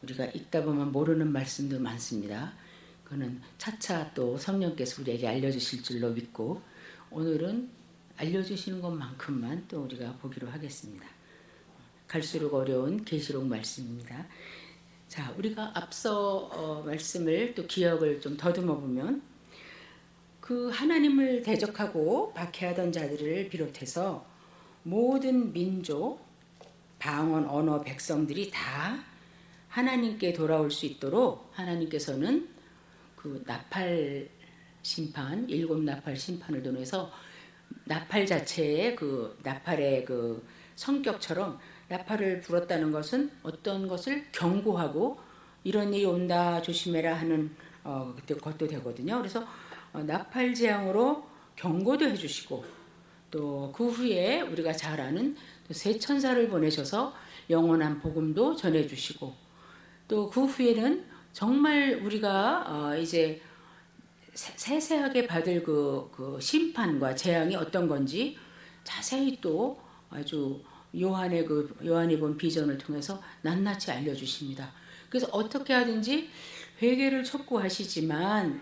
우리가 읽다 보면 모르는 말씀도 많습니다. 그거는 차차 또 성령께서 우리에게 알려주실 줄로 믿고 오늘은 알려주시는 것만큼만 또 우리가 보기로 하겠습니다. 갈수록 어려운 계시록 말씀입니다. 자, 우리가 앞서 말씀을 또 기억을 좀 더듬어 보면 그 하나님을 대적하고 박해하던 자들을 비롯해서 모든 민족, 방언, 언어, 백성들이 다 하나님께 돌아올 수 있도록 하나님께서는 그 나팔 심판, 7 나팔 심판을 통해서 나팔 자체의 그 나팔의 그 성격처럼 나팔을 불었다는 것은 어떤 것을 경고하고 이런 일이 온다 조심해라 하는 것도 되거든요. 그래서 나팔 재앙으로 경고도 해주시고 또 그 후에 우리가 잘 아는 새 천사를 보내셔서 영원한 복음도 전해주시고 또 그 후에는 정말 우리가 이제 세세하게 받을 그 심판과 재앙이 어떤 건지 자세히 또 아주 요한이 본 비전을 통해서 낱낱이 알려주십니다. 그래서 어떻게 하든지 회개를 촉구하시지만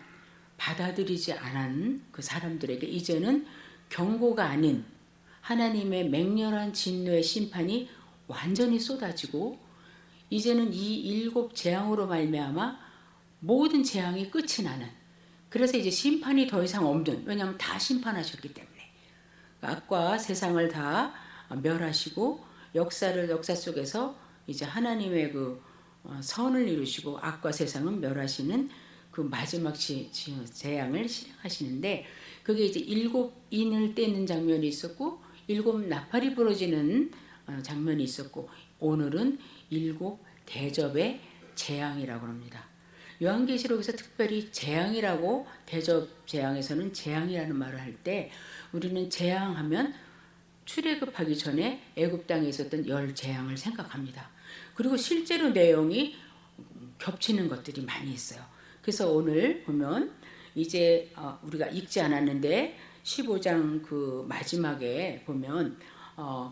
받아들이지 않은 그 사람들에게 이제는 경고가 아닌 하나님의 맹렬한 진노의 심판이 완전히 쏟아지고 이제는 이 7 재앙으로 말미암아 모든 재앙이 끝이 나는, 그래서 이제 심판이 더 이상 없는, 왜냐하면 다 심판하셨기 때문에 악과 세상을 다 멸하시고 역사 속에서 이제 하나님의 그 선을 이루시고 악과 세상은 멸하시는 그 마지막 재앙을 실행하시는데, 그게 이제 7인을 떼는 장면이 있었고 7 나팔이 부러지는 장면이 있었고 오늘은 7 대접의 재앙이라고 합니다. 요한계시록에서 특별히 재앙이라고, 대접 재앙에서는 재앙이라는 말을 할 때 우리는 재앙하면 출애굽하기 전에 애굽 땅에 있었던 10 재앙을 생각합니다. 그리고 실제로 내용이 겹치는 것들이 많이 있어요. 그래서 오늘 보면 이제 우리가 읽지 않았는데 15장 그 마지막에 보면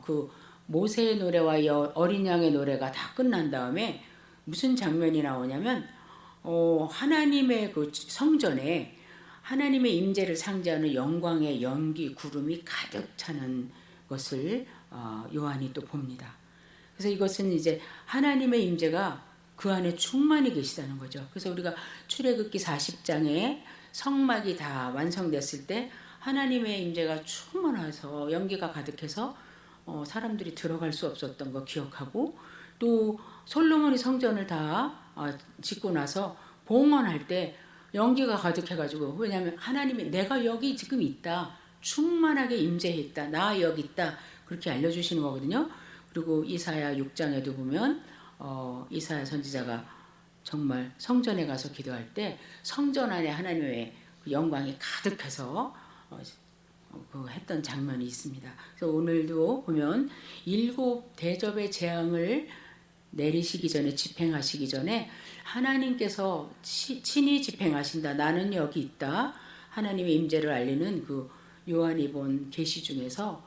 그 모세의 노래와 어린 양의 노래가 다 끝난 다음에 무슨 장면이 나오냐면 하나님의 그 성전에 하나님의 임재를 상징하는 영광의 연기, 구름이 가득 차는 것을 요한이 또 봅니다. 그래서 이것은 이제 하나님의 임재가 그 안에 충만히 계시다는 거죠. 그래서 우리가 출애굽기 40장에 성막이 다 완성됐을 때 하나님의 임재가 충만해서 연기가 가득해서 사람들이 들어갈 수 없었던 거 기억하고, 또 솔로몬이 성전을 다 짓고 나서 봉헌할 때 연기가 가득해가지고, 왜냐하면 하나님이 내가 여기 지금 있다, 충만하게 임재했다, 나 여기 있다, 그렇게 알려주시는 거거든요. 그리고 이사야 6장에도 보면 이사야 선지자가 정말 성전에 가서 기도할 때 성전 안에 하나님의 영광이 가득해서 했던 장면이 있습니다. 그래서 오늘도 보면 7 대접의 재앙을 내리시기 전에, 집행하시기 전에 하나님께서 친히 집행하신다, 나는 여기 있다, 하나님의 임재를 알리는 그 요한이 본 계시 중에서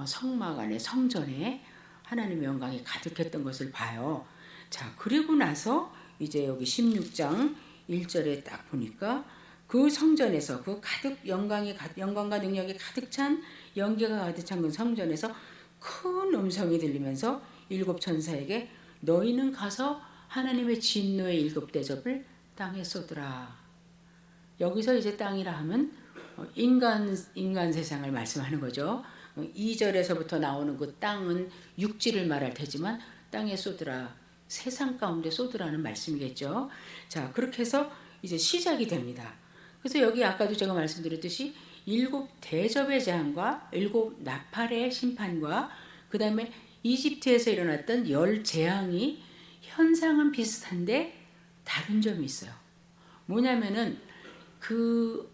성막 안에, 성전에 하나님의 영광이 가득했던 것을 봐요. 자, 그리고 나서 이제 여기 16장 1절에 딱 보니까 그 성전에서 그 가득 영광과 능력이 가득 찬, 연기가 가득 찬 그 성전에서 큰 음성이 들리면서 7 천사에게 너희는 가서 하나님의 진노의 7 대접을 땅에 쏟으라. 여기서 이제 땅이라 하면 인간 세상을 말씀하는 거죠. 2절에서부터 나오는 그 땅은 육지를 말할 테지만 땅에 쏟으라, 세상 가운데 쏟으라는 말씀이겠죠. 자, 그렇게 해서 이제 시작이 됩니다. 그래서 여기 아까도 제가 말씀드렸듯이 7 대접의 재앙과 7 나팔의 심판과 그 다음에 이집트에서 일어났던 10 재앙이 현상은 비슷한데 다른 점이 있어요. 뭐냐면은 그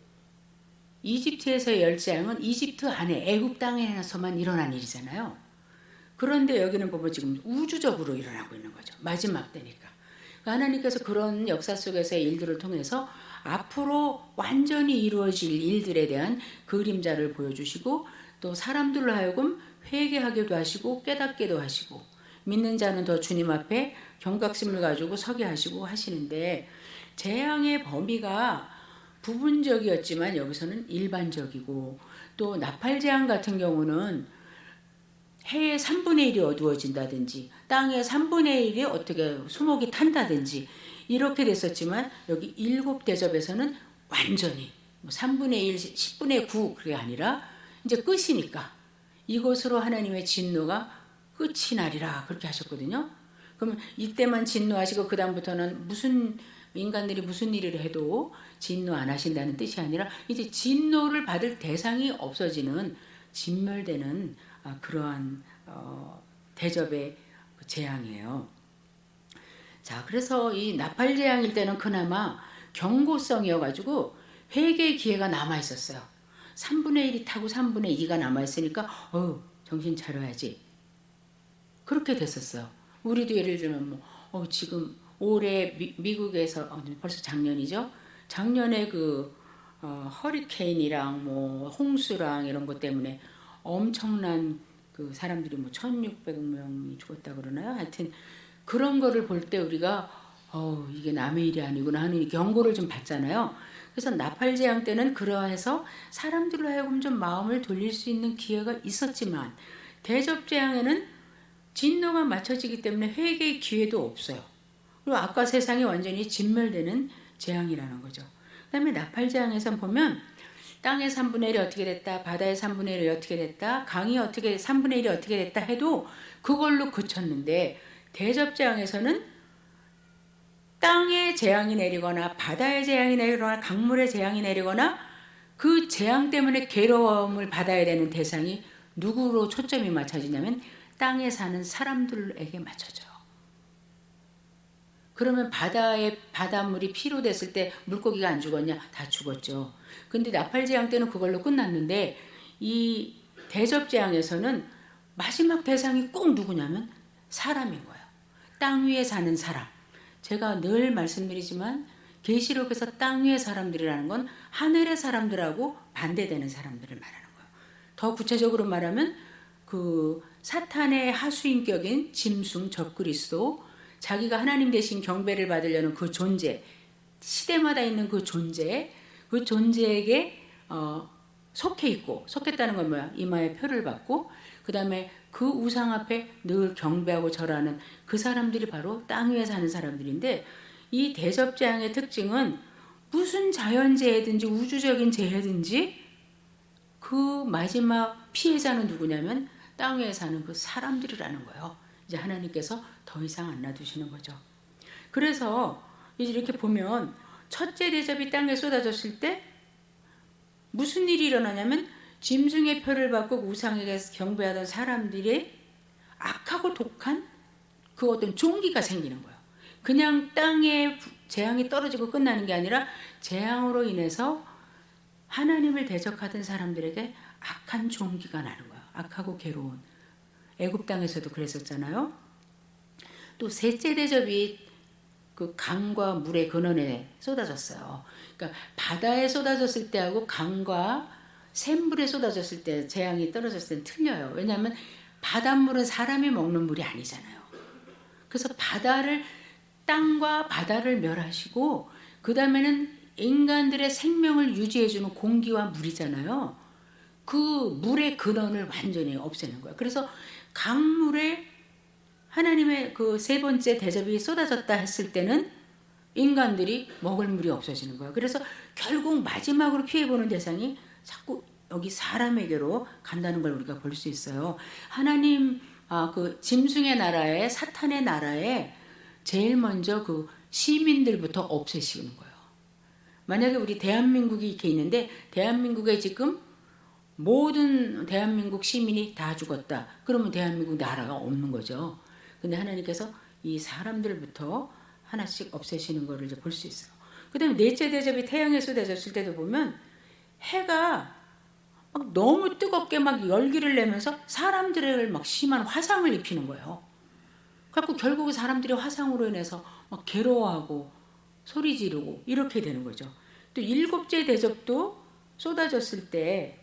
이집트에서의 10 재앙은 이집트 안에 애굽 땅에서만 일어난 일이잖아요. 그런데 여기는 보면 지금 우주적으로 일어나고 있는 거죠. 마지막 때니까. 하나님께서 그런 역사 속에서의 일들을 통해서 앞으로 완전히 이루어질 일들에 대한 그림자를 보여주시고 또 사람들로 하여금 회개하게도 하시고 깨닫게도 하시고, 믿는 자는 더 주님 앞에 경각심을 가지고 서게 하시고 하시는데, 재앙의 범위가 부분적이었지만 여기서는 일반적이고, 또 나팔재앙 같은 경우는 해의 3분의 1이 어두워진다든지 땅의 3분의 1이 어떻게 수목이 탄다든지 이렇게 됐었지만, 여기 7대접에서는 완전히 3분의 1, 10분의 9 그게 아니라 이제 끝이니까 이것으로 하나님의 진노가 끝이 나리라 그렇게 하셨거든요. 그러면 이때만 진노하시고 그 다음부터는 인간들이 무슨 일을 해도 진노 안 하신다는 뜻이 아니라 이제 진노를 받을 대상이 없어지는, 진멸되는 그러한 대접의 재앙이에요. 자, 그래서 이 나팔 재앙일 때는 그나마 경고성이어가지고 회개의 기회가 남아 있었어요. 3분의 1이 타고 3분의 2가 남아 있으니까 정신 차려야지. 그렇게 됐었어요. 우리도 예를 들면 지금 올해 미국에서 벌써 작년이죠. 작년에 허리케인이랑 홍수랑 이런 것 때문에 엄청난 그 사람들이 1,600명이 죽었다 그러나요? 하여튼 그런 거를 볼 때 우리가 이게 남의 일이 아니구나 하는 경고를 좀 받잖아요. 그래서 나팔재앙 때는 그러해서 사람들로 하여금 좀 마음을 돌릴 수 있는 기회가 있었지만, 대접재앙에는 진노가 맞춰지기 때문에 회개의 기회도 없어요. 그리고 아까 세상이 완전히 진멸되는 재앙이라는 거죠. 그 다음에 나팔재앙에서 보면 땅의 3분의 1이 어떻게 됐다, 바다의 3분의 1이 어떻게 됐다, 강이 어떻게 3분의 1이 어떻게 됐다 해도 그걸로 그쳤는데, 대접재앙에서는 땅에 재앙이 내리거나 바다에 재앙이 내리거나 강물에 재앙이 내리거나 그 재앙 때문에 괴로움을 받아야 되는 대상이 누구로 초점이 맞춰지냐면 땅에 사는 사람들에게 맞춰져요. 그러면 바닷물이 피로 됐을 때 물고기가 안 죽었냐? 다 죽었죠. 근데 나팔재앙 때는 그걸로 끝났는데, 이 대접재앙에서는 마지막 대상이 꼭 누구냐면 사람인 거예요. 땅 위에 사는 사람. 제가 늘 말씀드리지만 계시록에서 땅 위의 사람들이라는 건 하늘의 사람들하고 반대되는 사람들을 말하는 거예요. 더 구체적으로 말하면 그 사탄의 하수인격인 짐승 적그리스도, 자기가 하나님 대신 경배를 받으려는 그 존재, 시대마다 있는 그 존재에게 속해 있고, 속했다는 건 뭐야? 이마에 표를 받고, 그 다음에 그 우상 앞에 늘 경배하고 절하는 그 사람들이 바로 땅 위에 사는 사람들인데, 이 대접재앙의 특징은 무슨 자연재해든지 우주적인 재해든지 그 마지막 피해자는 누구냐면 땅 위에 사는 그 사람들이라는 거예요. 이제 하나님께서 더 이상 안 놔두시는 거죠. 그래서 이제 이렇게 보면 첫째 대접이 땅에 쏟아졌을 때 무슨 일이 일어나냐면, 짐승의 표를 받고 우상에게 경배하던 사람들의 악하고 독한 그 어떤 종기가 생기는 거예요. 그냥 땅에 재앙이 떨어지고 끝나는 게 아니라 재앙으로 인해서 하나님을 대적하던 사람들에게 악한 종기가 나는 거예요. 악하고 괴로운. 애굽 땅에서도 그랬었잖아요. 또 셋째 대접이 그 강과 물의 근원에 쏟아졌어요. 그러니까 바다에 쏟아졌을 때하고 강과 샘물에 쏟아졌을 때, 재앙이 떨어졌을 때는 틀려요. 왜냐하면 바닷물은 사람이 먹는 물이 아니잖아요. 그래서 땅과 바다를 멸하시고, 그 다음에는 인간들의 생명을 유지해주는 공기와 물이잖아요. 그 물의 근원을 완전히 없애는 거예요. 그래서 강물에 하나님의 그 세 번째 대접이 쏟아졌다 했을 때는 인간들이 먹을 물이 없어지는 거예요. 그래서 결국 마지막으로 피해보는 대상이 자꾸 여기 사람에게로 간다는 걸 우리가 볼 수 있어요. 하나님, 그 짐승의 나라에, 사탄의 나라에 제일 먼저 그 시민들부터 없애시는 거예요. 만약에 우리 대한민국이 이렇게 있는데, 대한민국에 지금 모든 대한민국 시민이 다 죽었다. 그러면 대한민국 나라가 없는 거죠. 근데 하나님께서 이 사람들부터 하나씩 없애시는 거를 이제 볼 수 있어요. 그 다음에 넷째 대접이 태양에 쏟아졌을 때도 보면 해가 막 너무 뜨겁게 막 열기를 내면서 사람들을 막 심한 화상을 입히는 거예요. 그래서 결국 사람들이 화상으로 인해서 막 괴로워하고 소리 지르고 이렇게 되는 거죠. 또 일곱째 대접도 쏟아졌을 때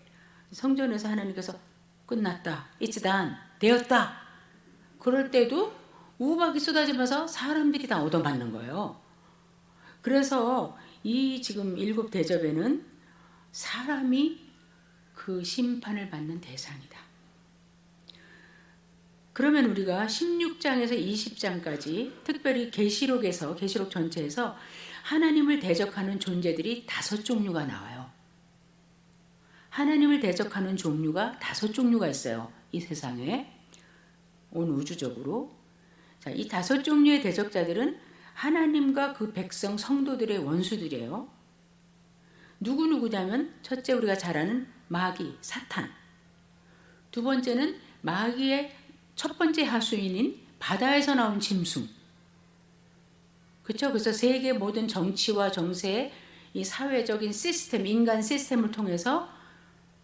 성전에서 하나님께서 끝났다, it's done, 되었다, 그럴 때도 우박이 쏟아지면서 사람들이 다 얻어맞는 거예요. 그래서 이 지금 7 대접에는 사람이 그 심판을 받는 대상이다. 그러면 우리가 16장에서 20장까지 특별히 계시록에서, 계시록 전체에서 하나님을 대적하는 존재들이 5종류가 나와요. 하나님을 대적하는 종류가 5종류가 있어요. 이 세상에, 온 우주적으로. 자, 이 5종류의 대적자들은 하나님과 그 백성 성도들의 원수들이에요. 누구냐면 첫째 우리가 잘 아는 마귀, 사탄. 두 번째는 마귀의 첫 번째 하수인인 바다에서 나온 짐승. 그렇죠? 그래서 세계 모든 정치와 정세의 이 사회적인 시스템, 인간 시스템을 통해서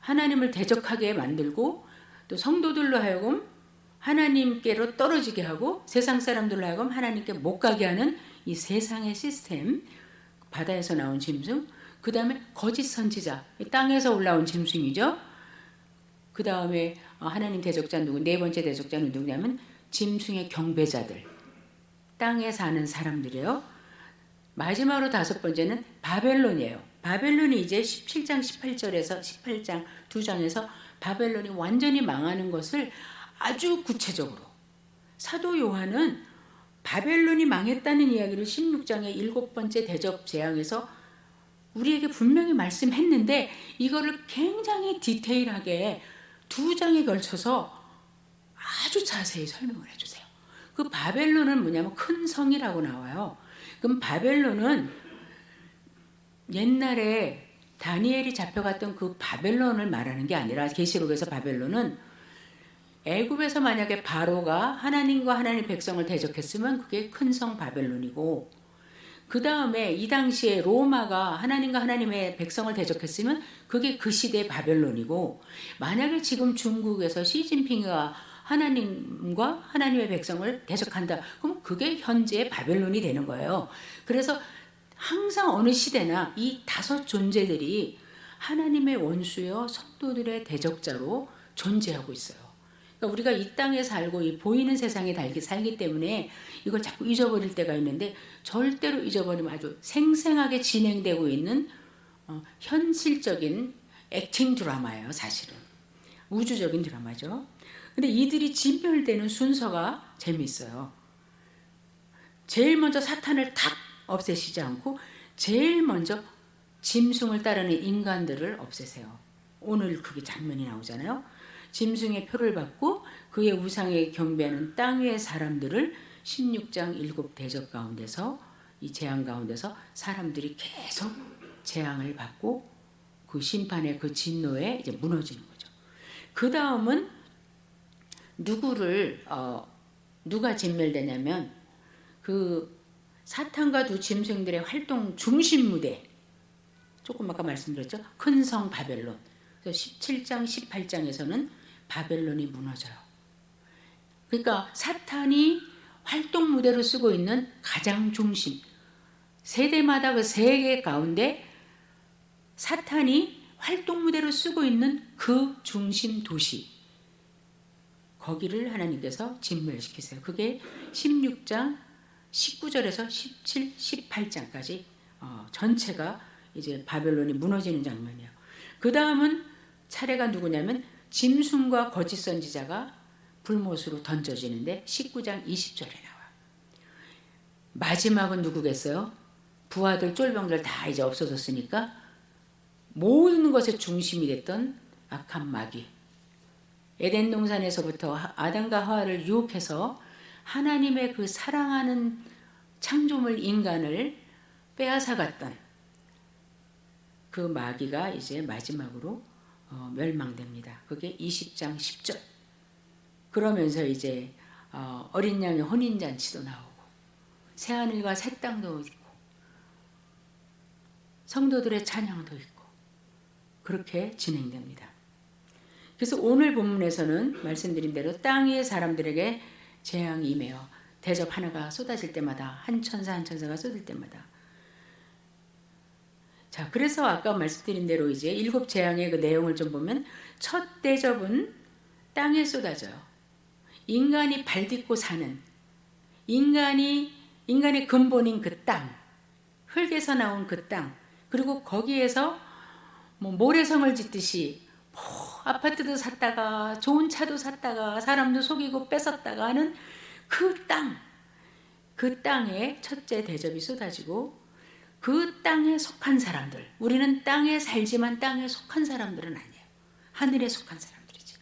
하나님을 대적하게 만들고 또 성도들로 하여금 하나님께로 떨어지게 하고 세상 사람들로 하여금 하나님께 못 가게 하는 이 세상의 시스템, 바다에서 나온 짐승, 그 다음에 거짓 선지자, 땅에서 올라온 짐승이죠. 그 다음에 하나님 대적자 누구? 네 번째 대적자는 누구냐면 짐승의 경배자들, 땅에 사는 사람들이에요. 마지막으로 5번째는 바벨론이에요. 바벨론이 이제 17장 18절에서 18장 2장에서 바벨론이 완전히 망하는 것을 아주 구체적으로 사도 요한은 바벨론이 망했다는 이야기를 16장의 7번째 대접 재앙에서 우리에게 분명히 말씀했는데 이거를 굉장히 디테일하게 2장에 걸쳐서 아주 자세히 설명을 해주세요. 그 바벨론은 뭐냐면 큰 성이라고 나와요. 그럼 바벨론은 옛날에 다니엘이 잡혀갔던 그 바벨론을 말하는 게 아니라 계시록에서 바벨론은 애굽에서 만약에 바로가 하나님과 하나님의 백성을 대적했으면 그게 큰 성 바벨론이고, 그 다음에 이 당시에 로마가 하나님과 하나님의 백성을 대적했으면 그게 그 시대의 바벨론이고, 만약에 지금 중국에서 시진핑이가 하나님과 하나님의 백성을 대적한다, 그럼 그게 현재의 바벨론이 되는 거예요. 그래서 항상 어느 시대나 이 5 존재들이 하나님의 원수여 성도들의 대적자로 존재하고 있어요. 그러니까 우리가 이 땅에 살고 이 보이는 세상에 살기 때문에 이걸 자꾸 잊어버릴 때가 있는데, 절대로 잊어버리면 아주 생생하게 진행되고 있는 현실적인 액팅 드라마예요. 사실은 우주적인 드라마죠. 근데 이들이 진멸되는 순서가 재미있어요. 제일 먼저 사탄을 탁 없애시지 않고 제일 먼저 짐승을 따르는 인간들을 없애세요. 오늘 그게 장면이 나오잖아요. 짐승의 표를 받고 그의 우상에 경배하는 땅 위의 사람들을 16장 7 대접 가운데서, 이 재앙 가운데서 사람들이 계속 재앙을 받고 그 심판의 그 진노에 이제 무너지는 거죠. 그 다음은 누가 진멸되냐면 그 사탄과 두 짐승들의 활동 중심 무대, 조금 아까 말씀드렸죠. 큰 성 바벨론. 그래서 17장 18장에서는 바벨론이 무너져요. 그러니까 사탄이 활동 무대로 쓰고 있는 가장 중심, 세대마다 그 세계 가운데 사탄이 활동 무대로 쓰고 있는 그 중심 도시, 거기를 하나님께서 진멸시키세요. 그게 16장 19절에서 17, 18장까지 전체가 이제 바벨론이 무너지는 장면이에요. 그 다음은 차례가 누구냐면 짐승과 거짓 선지자가 불못으로 던져지는데 19장 20절에 나와요. 마지막은 누구겠어요? 부하들 쫄병들 다 이제 없어졌으니까 모든 것의 중심이 됐던 악한 마귀, 에덴 동산에서부터 아담과 하와를 유혹해서 하나님의 그 사랑하는 창조물 인간을 빼앗아갔던 그 마귀가 이제 마지막으로 멸망됩니다. 그게 20장 10절. 그러면서 이제 어린 양의 혼인잔치도 나오고 새하늘과 새 땅도 있고 성도들의 찬양도 있고 그렇게 진행됩니다. 그래서 오늘 본문에서는 말씀드린 대로 땅 위의 사람들에게 재앙이 임해요. 대접 하나가 쏟아질 때마다, 한 천사가 쏟을 때마다. 자, 그래서 아까 말씀드린 대로 이제 7 재앙의 그 내용을 좀 보면 첫 대접은 땅에 쏟아져요. 인간이 발딛고 사는 인간의 근본인 그 땅, 흙에서 나온 그 땅, 그리고 거기에서 뭐 모래성을 짓듯이 뭐 아파트도 샀다가 좋은 차도 샀다가 사람도 속이고 뺏었다가 하는 그 땅, 그 땅에 첫째 대접이 쏟아지고 그 땅에 속한 사람들, 우리는 땅에 살지만 땅에 속한 사람들은 아니에요. 하늘에 속한 사람들이지.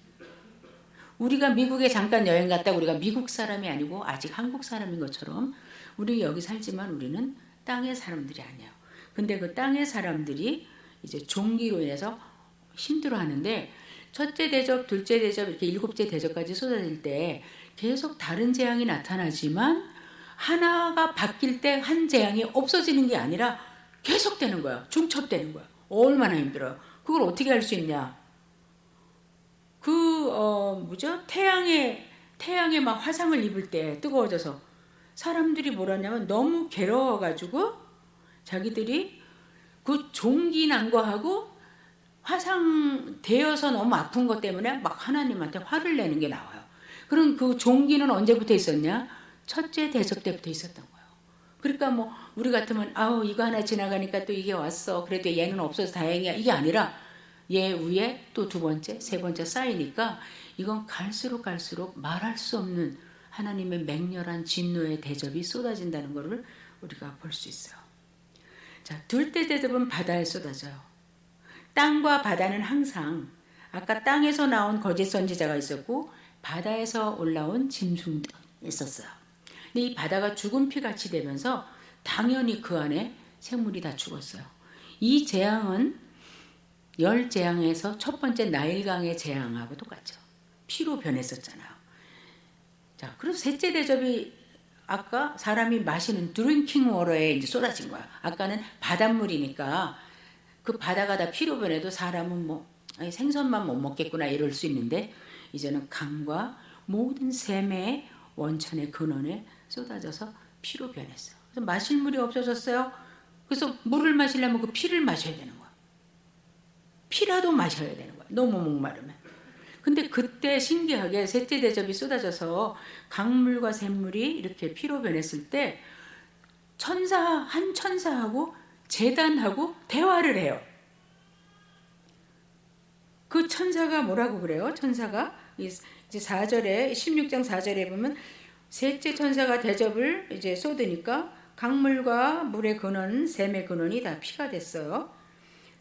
우리가 미국에 잠깐 여행 갔다 우리가 미국 사람이 아니고 아직 한국 사람인 것처럼 우리 여기 살지만 우리는 땅의 사람들이 아니에요. 근데 그 땅의 사람들이 이제 종기로 인해서 힘들어하는데 첫째 대접, 둘째 대접, 이렇게 일곱째 대접까지 쏟아질 때 계속 다른 재앙이 나타나지만 하나가 바뀔 때 한 재앙이 없어지는 게 아니라 계속되는 거야. 중첩되는 거야. 얼마나 힘들어요. 그걸 어떻게 할 수 있냐? 태양에 막 화상을 입을 때 뜨거워져서 사람들이 뭐라냐면 너무 괴로워가지고 자기들이 그 종기 난 거하고 화상 되어서 너무 아픈 것 때문에 막 하나님한테 화를 내는 게 나와요. 그럼 그 종기는 언제부터 있었냐? 첫째 대접 때부터 있었던 거예요. 그러니까 뭐 우리 같으면 아우 이거 하나 지나가니까 또 이게 왔어. 그래도 얘는 없어서 다행이야. 이게 아니라 얘 위에 또 두 번째, 세 번째 쌓이니까 이건 갈수록 말할 수 없는 하나님의 맹렬한 진노의 대접이 쏟아진다는 것을 우리가 볼 수 있어요. 자, 둘째 대접은 바다에 쏟아져요. 땅과 바다는 항상 아까 땅에서 나온 거짓 선지자가 있었고 바다에서 올라온 짐승들이 있었어요. 근데 이 바다가 죽은 피같이 되면서 당연히 그 안에 생물이 다 죽었어요. 이 재앙은 열 재앙에서 첫 번째 나일강의 재앙하고 똑같죠. 피로 변했었잖아요. 자, 그래서 셋째 대접이 아까 사람이 마시는 드링킹 워터에 이제 쏟아진 거야. 아까는 바닷물이니까 그 바다가 다 피로 변해도 사람은 뭐 생선만 못 먹겠구나 이럴 수 있는데 이제는 강과 모든 샘의 원천의 근원에 쏟아져서 피로 변했어요. 그래서 마실 물이 없어졌어요. 그래서 물을 마시려면 그 피를 마셔야 되는 거야. 피라도 마셔야 되는 거야. 너무 목마르면. 근데 그때 신기하게 셋째 대접이 쏟아져서 강물과 샘물이 이렇게 피로 변했을 때 한 천사하고 제단하고 대화를 해요. 그 천사가 뭐라고 그래요? 천사가 이제 4절에 16장 4절에 보면 셋째 천사가 대접을 이제 쏟으니까 강물과 물의 근원, 샘의 근원이 다 피가 됐어요.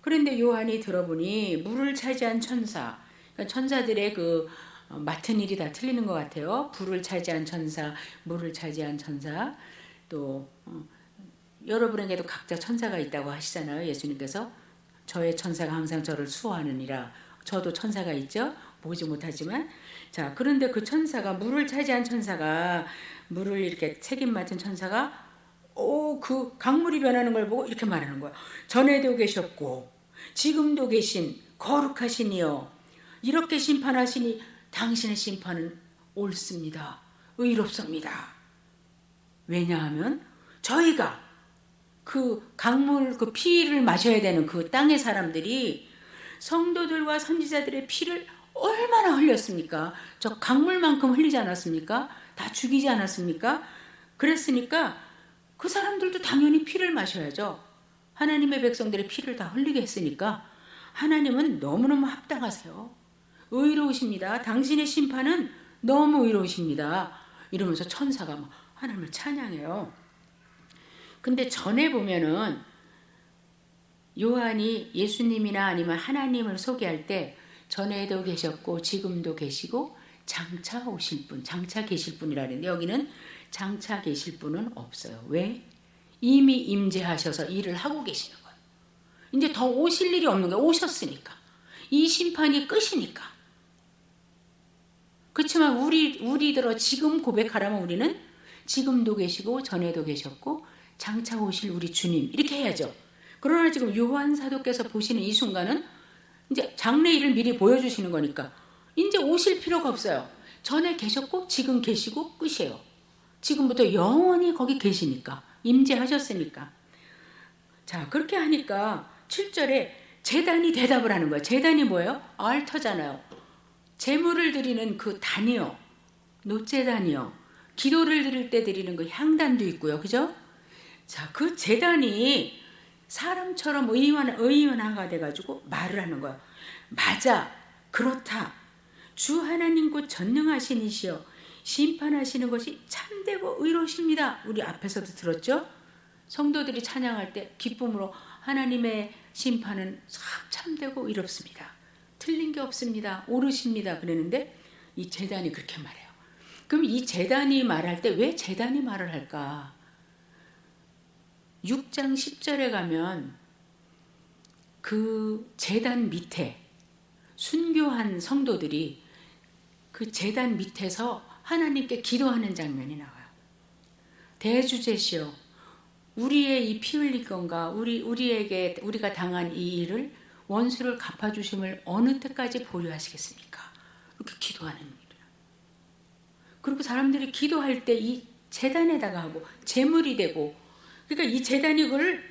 그런데 요한이 들어보니 물을 차지한 천사, 그러니까 천사들의 그 맡은 일이 다 틀리는 것 같아요. 불을 차지한 천사, 물을 차지한 천사, 또 여러분에게도 각자 천사가 있다고 하시잖아요. 예수님께서 저의 천사가 항상 저를 수호하느니라. 저도 천사가 있죠. 보지 못하지만. 자, 그런데 그 천사가 물을 차지한 천사가 물을 이렇게 책임 맡은 천사가 그 강물이 변하는 걸 보고 이렇게 말하는 거야. 전에도 계셨고 지금도 계신 거룩하신 이여 이렇게 심판하시니 당신의 심판은 옳습니다. 의롭습니다. 왜냐하면 저희가 그 강물 그 피를 마셔야 되는 그 땅의 사람들이 성도들과 선지자들의 피를 얼마나 흘렸습니까? 저 강물만큼 흘리지 않았습니까? 다 죽이지 않았습니까? 그랬으니까 그 사람들도 당연히 피를 마셔야죠. 하나님의 백성들의 피를 다 흘리게 했으니까 하나님은 너무너무 합당하세요. 의로우십니다. 당신의 심판은 너무 의로우십니다. 이러면서 천사가 막 하나님을 찬양해요. 근데 전에 보면은 요한이 예수님이나 아니면 하나님을 소개할 때 전에도 계셨고 지금도 계시고 장차 오실 분, 장차 계실 분이라는데 여기는 장차 계실 분은 없어요. 왜? 이미 임재하셔서 일을 하고 계시는 거예요. 이제 더 오실 일이 없는 거예요. 오셨으니까. 이 심판이 끝이니까. 그렇지만 우리들어 지금 고백하라면 우리는 지금도 계시고 전에도 계셨고 장차 오실 우리 주님 이렇게 해야죠. 그러나 지금 요한 사도께서 보시는 이 순간은 이제 장래일을 미리 보여주시는 거니까 이제 오실 필요가 없어요. 전에 계셨고 지금 계시고 끝이에요. 지금부터 영원히 거기 계시니까 임재하셨으니까. 자, 그렇게 하니까 7절에 제단이 대답을 하는 거예요. 제단이 뭐예요? 알터잖아요. 제물을 드리는 그 단이요. 노제단이요. 기도를 드릴 때 드리는 그 향단도 있고요. 그죠? 자, 그 제단이 사람처럼 의인화가 돼가지고 말을 하는 거야. 맞아. 그렇다. 주 하나님 곧 전능하신 이시여 심판하시는 것이 참되고 의로우십니다. 우리 앞에서도 들었죠? 성도들이 찬양할 때 기쁨으로 하나님의 심판은 참되고 의롭습니다. 틀린 게 없습니다. 옳으십니다. 그러는데 이 제단이 그렇게 말해요. 그럼 이 제단이 말할 때 왜 제단이 말을 할까? 6장 10절에 가면 그 제단 밑에 순교한 성도들이 그 제단 밑에서 하나님께 기도하는 장면이 나와요. 대주제시여 우리의 이 피 흘릴 건가 우리에게 우리가 당한 이 일을 원수를 갚아주심을 어느 때까지 보류하시겠습니까? 이렇게 기도하는 일이에요. 그리고 사람들이 기도할 때 이 제단에다가 하고 제물이 되고 그러니까 이 제단이 그걸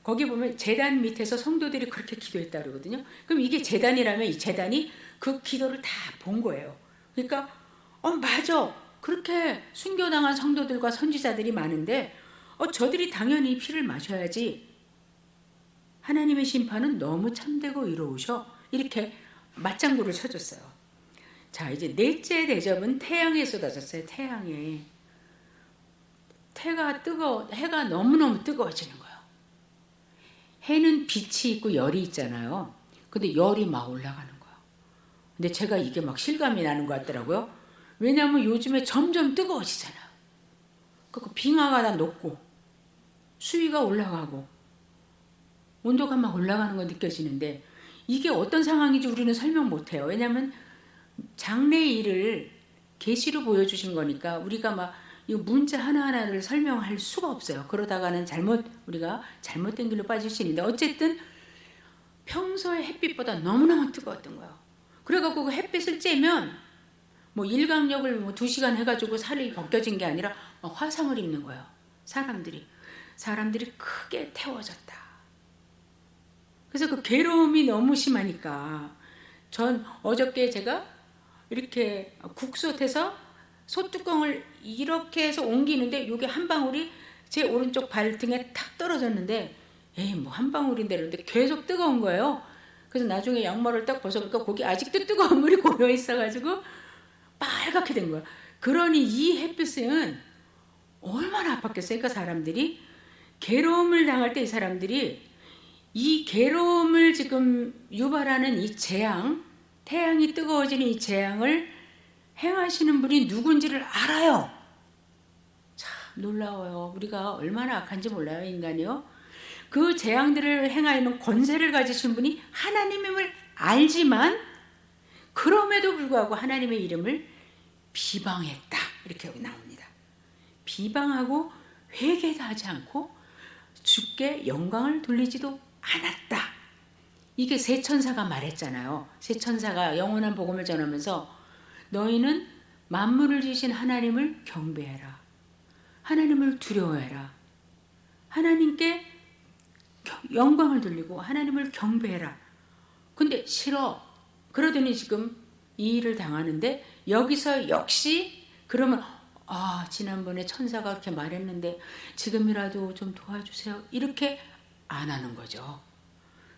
거기 보면 제단 밑에서 성도들이 그렇게 기도했다 그러거든요. 그럼 이게 제단이라면 이 제단이 그 기도를 다 본 거예요. 그러니까 맞아. 그렇게 순교당한 성도들과 선지자들이 많은데 저들이 당연히 피를 마셔야지. 하나님의 심판은 너무 참되고 의로우셔. 이렇게 맞장구를 쳐줬어요. 자, 이제 넷째 대접은 태양에 쏟아졌어요. 태양에. 해가 너무너무 뜨거워지는 거예요. 해는 빛이 있고 열이 있잖아요. 근데 열이 막 올라가는 거예요. 근데 제가 이게 막 실감이 나는 것 같더라고요. 왜냐하면 요즘에 점점 뜨거워지잖아요. 그 빙하가 다 녹고 수위가 올라가고 온도가 막 올라가는 거 느껴지는데 이게 어떤 상황인지 우리는 설명 못해요. 왜냐하면 장래의 일을 계시로 보여주신 거니까 우리가 막 이 문자 하나하나를 설명할 수가 없어요. 그러다가는 우리가 잘못된 길로 빠질 수 있는데 어쨌든 평소에 햇빛보다 너무너무 뜨거웠던 거예요. 그래갖고 그 햇빛을 쬐면 뭐 일광욕을 2시간 해가지고 살이 벗겨진 게 아니라 화상을 입는 거예요. 사람들이 크게 태워졌다. 그래서 그 괴로움이 너무 심하니까 전 어저께 제가 이렇게 국솥에서 솥뚜껑을 이렇게 해서 옮기는데 이게 한 방울이 제 오른쪽 발등에 탁 떨어졌는데 뭐 한 방울인데 그런데 계속 뜨거운 거예요. 그래서 나중에 양말을 딱 벗어보니까 거기 아직도 뜨거운 물이 고여 있어가지고 빨갛게 된 거예요. 그러니 이 햇빛은 얼마나 아팠겠어요. 그러니까 사람들이 괴로움을 당할 때 이 사람들이 이 괴로움을 지금 유발하는 이 재앙, 태양이 뜨거워지는 이 재앙을 행하시는 분이 누군지를 알아요. 참 놀라워요. 우리가 얼마나 악한지 몰라요, 인간이요. 그 재앙들을 행하는 권세를 가지신 분이 하나님임을 알지만 그럼에도 불구하고 하나님의 이름을 비방했다. 이렇게 여기 나옵니다. 비방하고 회개도 하지 않고 주께 영광을 돌리지도 않았다. 이게 세 천사가 말했잖아요. 세 천사가 영원한 복음을 전하면서 너희는 만물을 지으신 하나님을 경배해라. 하나님을 두려워해라. 하나님께 영광을 돌리고 하나님을 경배해라. 근데 싫어. 그러더니 지금 이 일을 당하는데 여기서 역시 그러면 지난번에 천사가 그렇게 말했는데 지금이라도 좀 도와주세요. 이렇게 안 하는 거죠.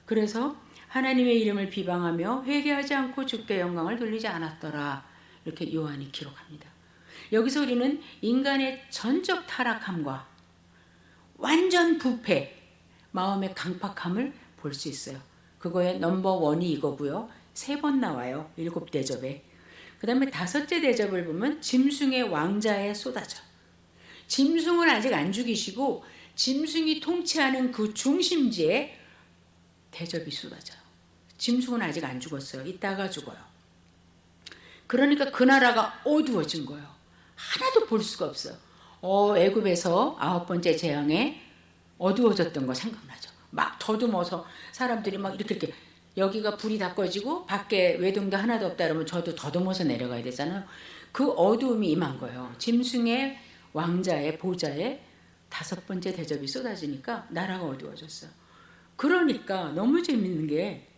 그래서 하나님의 이름을 비방하며 회개하지 않고 주께 영광을 돌리지 않았더라. 이렇게 요한이 기록합니다. 여기서 우리는 인간의 전적 타락함과 완전 부패, 마음의 강팍함을 볼 수 있어요. 그거의 넘버1이 이거고요. 3번 나와요. 7대접에. 그 다음에 5째 대접을 보면 짐승의 왕자에 쏟아져. 짐승을 아직 안 죽이시고 짐승이 통치하는 그 중심지에 대접이 쏟아져요. 짐승은 아직 안 죽었어요. 이따가 죽어요. 그러니까 그 나라가 어두워진 거예요. 하나도 볼 수가 없어요. 애굽에서 9번째 재앙에 어두워졌던 거 생각나죠. 막 더듬어서 사람들이 막 이렇게 여기가 불이 다 꺼지고 밖에 외동도 하나도 없다 그러면 저도 더듬어서 내려가야 되잖아요. 그 어두움이 임한 거예요. 짐승의 왕자의 보좌에 5번째 대접이 쏟아지니까 나라가 어두워졌어요. 그러니까 너무 재밌는 게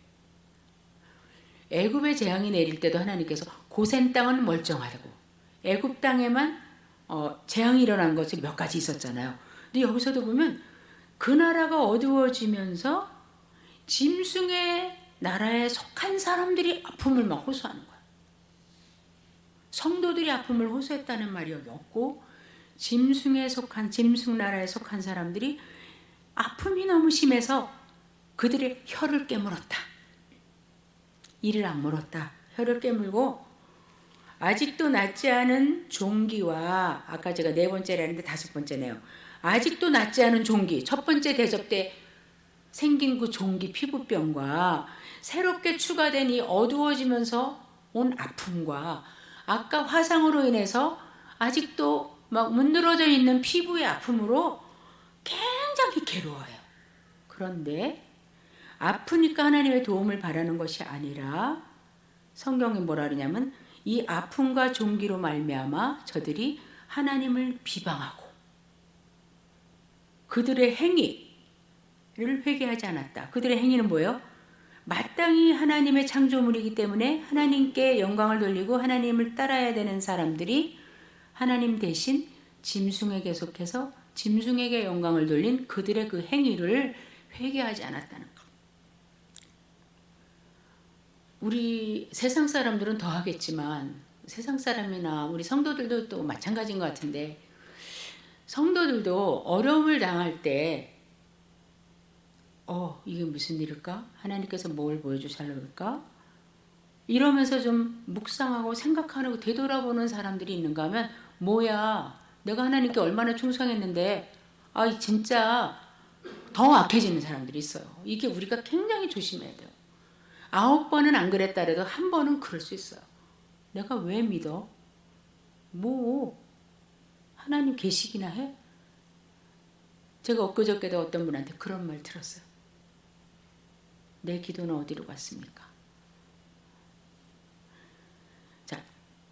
애굽의 재앙이 내릴 때도 하나님께서 고센 땅은 멀쩡하고 애굽 땅에만 재앙이 일어난 것이 몇 가지 있었잖아요. 근데 여기서도 보면 그 나라가 어두워지면서 짐승의 나라에 속한 사람들이 아픔을 막 호소하는 거야. 성도들이 아픔을 호소했다는 말이 여기 없고 짐승 나라에 속한 사람들이 아픔이 너무 심해서 그들의 혀를 깨물었다. 이를 악물었다. 혀를 깨물고 아직도 낫지 않은 종기와 아까 제가 4번째라는데 5번째네요. 아직도 낫지 않은 종기. 첫 번째 대접 때 생긴 그 종기 피부병과 새롭게 추가된 이 어두워지면서 온 아픔과 아까 화상으로 인해서 아직도 막 문드러져 있는 피부의 아픔으로 굉장히 괴로워요. 그런데 아프니까 하나님의 도움을 바라는 것이 아니라 성경이 뭐라 그러냐면 이 아픔과 종기로 말미암아 저들이 하나님을 비방하고 그들의 행위를 회개하지 않았다. 그들의 행위는 뭐예요? 마땅히 하나님의 창조물이기 때문에 하나님께 영광을 돌리고 하나님을 따라야 되는 사람들이 하나님 대신 짐승에게 속해서 짐승에게 영광을 돌린 그들의 그 행위를 회개하지 않았다는 것. 우리 세상 사람들은 더 하겠지만 세상 사람이나 우리 성도들도 또 마찬가지인 것 같은데 성도들도 어려움을 당할 때 이게 무슨 일일까? 하나님께서 뭘 보여주시려고 할까? 이러면서 좀 묵상하고 생각하고 되돌아보는 사람들이 있는가 하면 뭐야 내가 하나님께 얼마나 충성했는데 진짜 더 악해지는 사람들이 있어요. 이게 우리가 굉장히 조심해야 돼요. 9번은 안 그랬다 해도 1번은 그럴 수 있어요. 내가 왜 믿어? 하나님 계시기나 해? 제가 엊그저께도 어떤 분한테 그런 말 들었어요. 내 기도는 어디로 갔습니까? 자,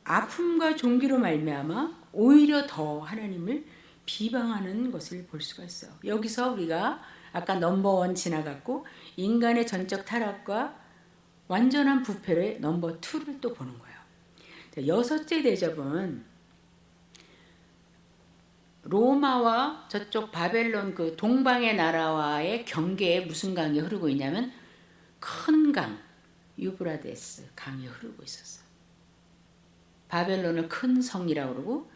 아픔과 종기로 말미암아 오히려 더 하나님을 비방하는 것을 볼 수가 있어요. 여기서 우리가 아까 넘버 1 지나갔고 인간의 전적 타락과 완전한 부패의 넘버 2를 또 보는 거예요. 자, 6째 대접은 로마와 저쪽 바벨론 그 동방의 나라와의 경계에 무슨 강이 흐르고 있냐면 큰 강, 유브라데스 강이 흐르고 있었어요. 바벨론을 큰 성이라고 그러고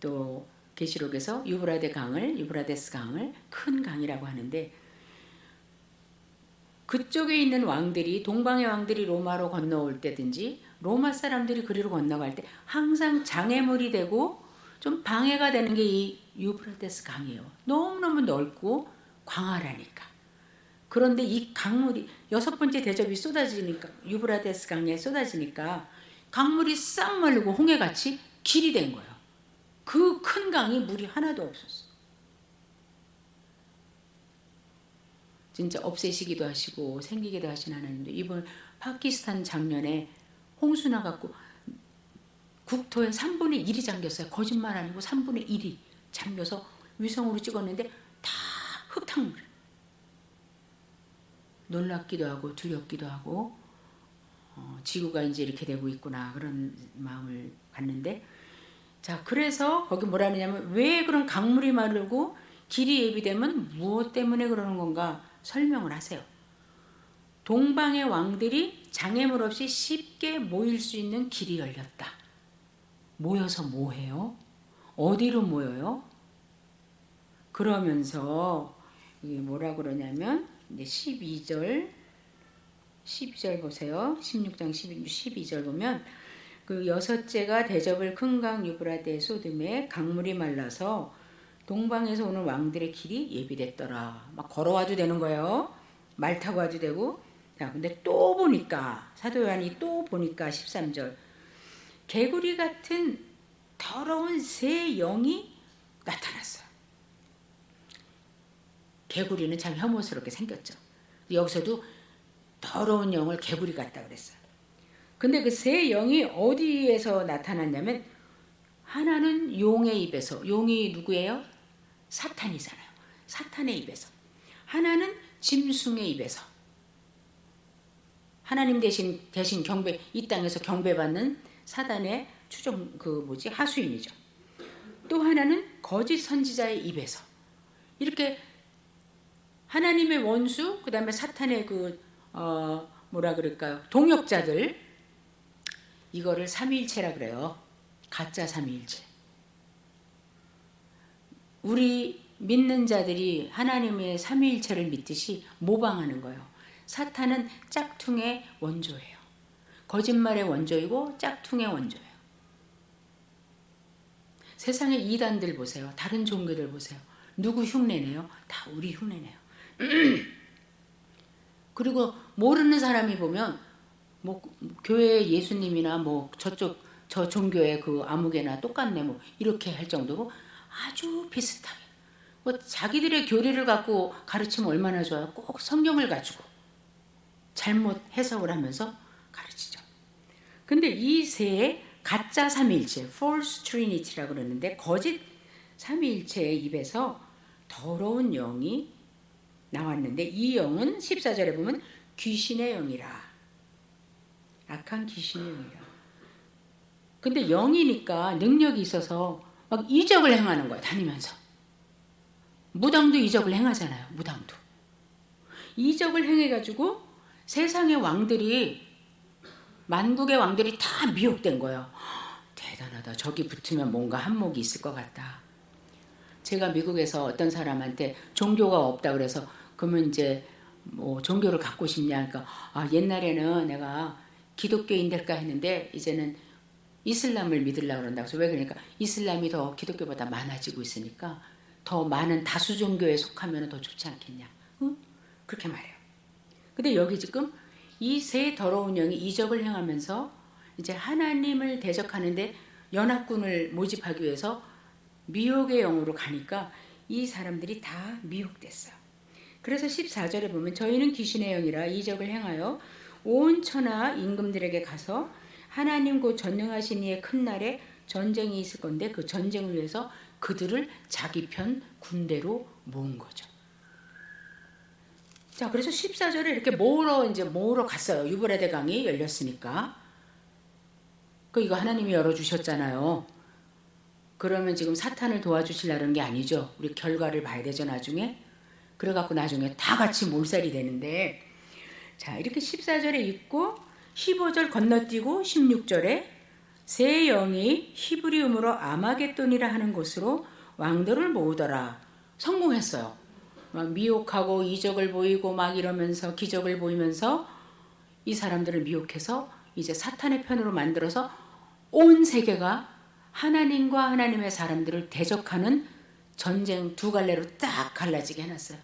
또 계시록에서 유브라데스 강을 큰 강이라고 하는데 그쪽에 있는 왕들이 동방의 왕들이 로마로 건너올 때든지 로마 사람들이 그리로 건너갈 때 항상 장애물이 되고 좀 방해가 되는 게 이 유브라데스 강이에요. 너무너무 넓고 광활하니까. 그런데 이 강물이 6번째 대접이 쏟아지니까 유브라데스 강에 쏟아지니까 강물이 싹 마르고 홍해같이 길이 된 거예요. 그 큰 강이 물이 하나도 없었어. 진짜 없애시기도 하시고 생기기도 하신 하나님도 이번 파키스탄 작년에 홍수 나갖고 국토의 3분의 1이 잠겼어요. 거짓말 아니고 3분의 1이 잠겨서 위성으로 찍었는데 다 흙탕물. 놀랍기도 하고 두렵기도 하고 지구가 이제 이렇게 되고 있구나 그런 마음을 갖는데 자 그래서 거기 뭐라 하냐면 왜 그런 강물이 마르고 길이 예비되면 무엇 때문에 그러는 건가 설명을 하세요. 동방의 왕들이 장애물 없이 쉽게 모일 수 있는 길이 열렸다. 모여서 뭐 해요? 어디로 모여요? 그러면서 이게 뭐라 그러냐면 이제 12절 보세요. 16장 12절 보면 그 6째가 대접을 큰 강 유브라데 소돔에 강물이 말라서 동방에서 오는 왕들의 길이 예비됐더라. 막 걸어와도 되는 거예요. 말 타고 와도 되고. 자, 근데 또 보니까 사도 요한이 또 보니까 13절 개구리 같은 더러운 새 영이 나타났어요. 개구리는 참 혐오스럽게 생겼죠. 여기서도 더러운 영을 개구리 같다 그랬어요. 근데 그 새 영이 어디에서 나타났냐면 하나는 용의 입에서, 용이 누구예요? 사탄이잖아요. 사탄의 입에서. 하나는 짐승의 입에서. 하나님 대신 경배, 이 땅에서 경배받는 사단의 하수인이죠. 또 하나는 거짓 선지자의 입에서. 이렇게 하나님의 원수, 그 다음에 사탄의 동역자들, 이거를 삼위일체라 그래요. 가짜 삼위일체. 우리 믿는 자들이 하나님의 삼위일체를 믿듯이 모방하는 거예요. 사탄은 짝퉁의 원조예요. 거짓말의 원조이고 짝퉁의 원조예요. 세상의 이단들 보세요. 다른 종교들 보세요. 누구 흉내내요? 다 우리 흉내내요. 그리고 모르는 사람이 보면 교회 예수님이나 저 종교의 아무개나 똑같네 이렇게 할 정도로 아주 비슷하게 자기들의 교리를 갖고 가르치면 얼마나 좋아요. 꼭 성경을 가지고 잘못 해석을 하면서 가르치죠. 근데 이 세 가짜 삼위일체, false trinity라고 그러는데 거짓 삼위일체의 입에서 더러운 영이 나왔는데 이 영은 14절에 보면 귀신의 영이라. 악한 귀신의 영이라. 근데 영이니까 능력이 있어서 막 이적을 행하는 거예요. 다니면서. 무당도 이적을 행하잖아요. 무당도. 이적을 행해가지고 세상의 왕들이 만국의 왕들이 다 미혹된 거예요. 대단하다. 저기 붙으면 뭔가 한몫이 있을 것 같다. 제가 미국에서 어떤 사람한테 종교가 없다 그래서 그러면 이제 종교를 갖고 싶냐 그러니까 옛날에는 내가 기독교인 될까 했는데 이제는 이슬람을 믿으려고 그런다고. 그래서 왜 그러니까 이슬람이 더 기독교보다 많아지고 있으니까 더 많은 다수 종교에 속하면 더 좋지 않겠냐. 응? 그렇게 말해요. 근데 여기 지금 이 세 더러운 영이 이적을 행하면서 이제 하나님을 대적하는데 연합군을 모집하기 위해서 미혹의 영으로 가니까 이 사람들이 다 미혹됐어요. 그래서 14절에 보면 저희는 귀신의 영이라 이적을 행하여 온 천하 임금들에게 가서 하나님 곧 전능하신 이의 큰 날에 전쟁이 있을 건데 그 전쟁을 위해서 그들을 자기 편 군대로 모은 거죠. 자, 그래서 14절에 이렇게 모으러 갔어요. 유브라데 강이 열렸으니까. 이거 하나님이 열어주셨잖아요. 그러면 지금 사탄을 도와주시려는 게 아니죠. 우리 결과를 봐야 되죠, 나중에. 그래갖고 나중에 다 같이 몰살이 되는데. 자, 이렇게 14절에 있고 15절 건너뛰고 16절에 세 영이 히브리음으로 아마겟돈이라 하는 곳으로 왕들을 모으더라. 성공했어요. 막 미혹하고 이적을 보이고 막 이러면서 기적을 보이면서 이 사람들을 미혹해서 이제 사탄의 편으로 만들어서 온 세계가 하나님과 하나님의 사람들을 대적하는 전쟁 두 갈래로 딱 갈라지게 해놨어요.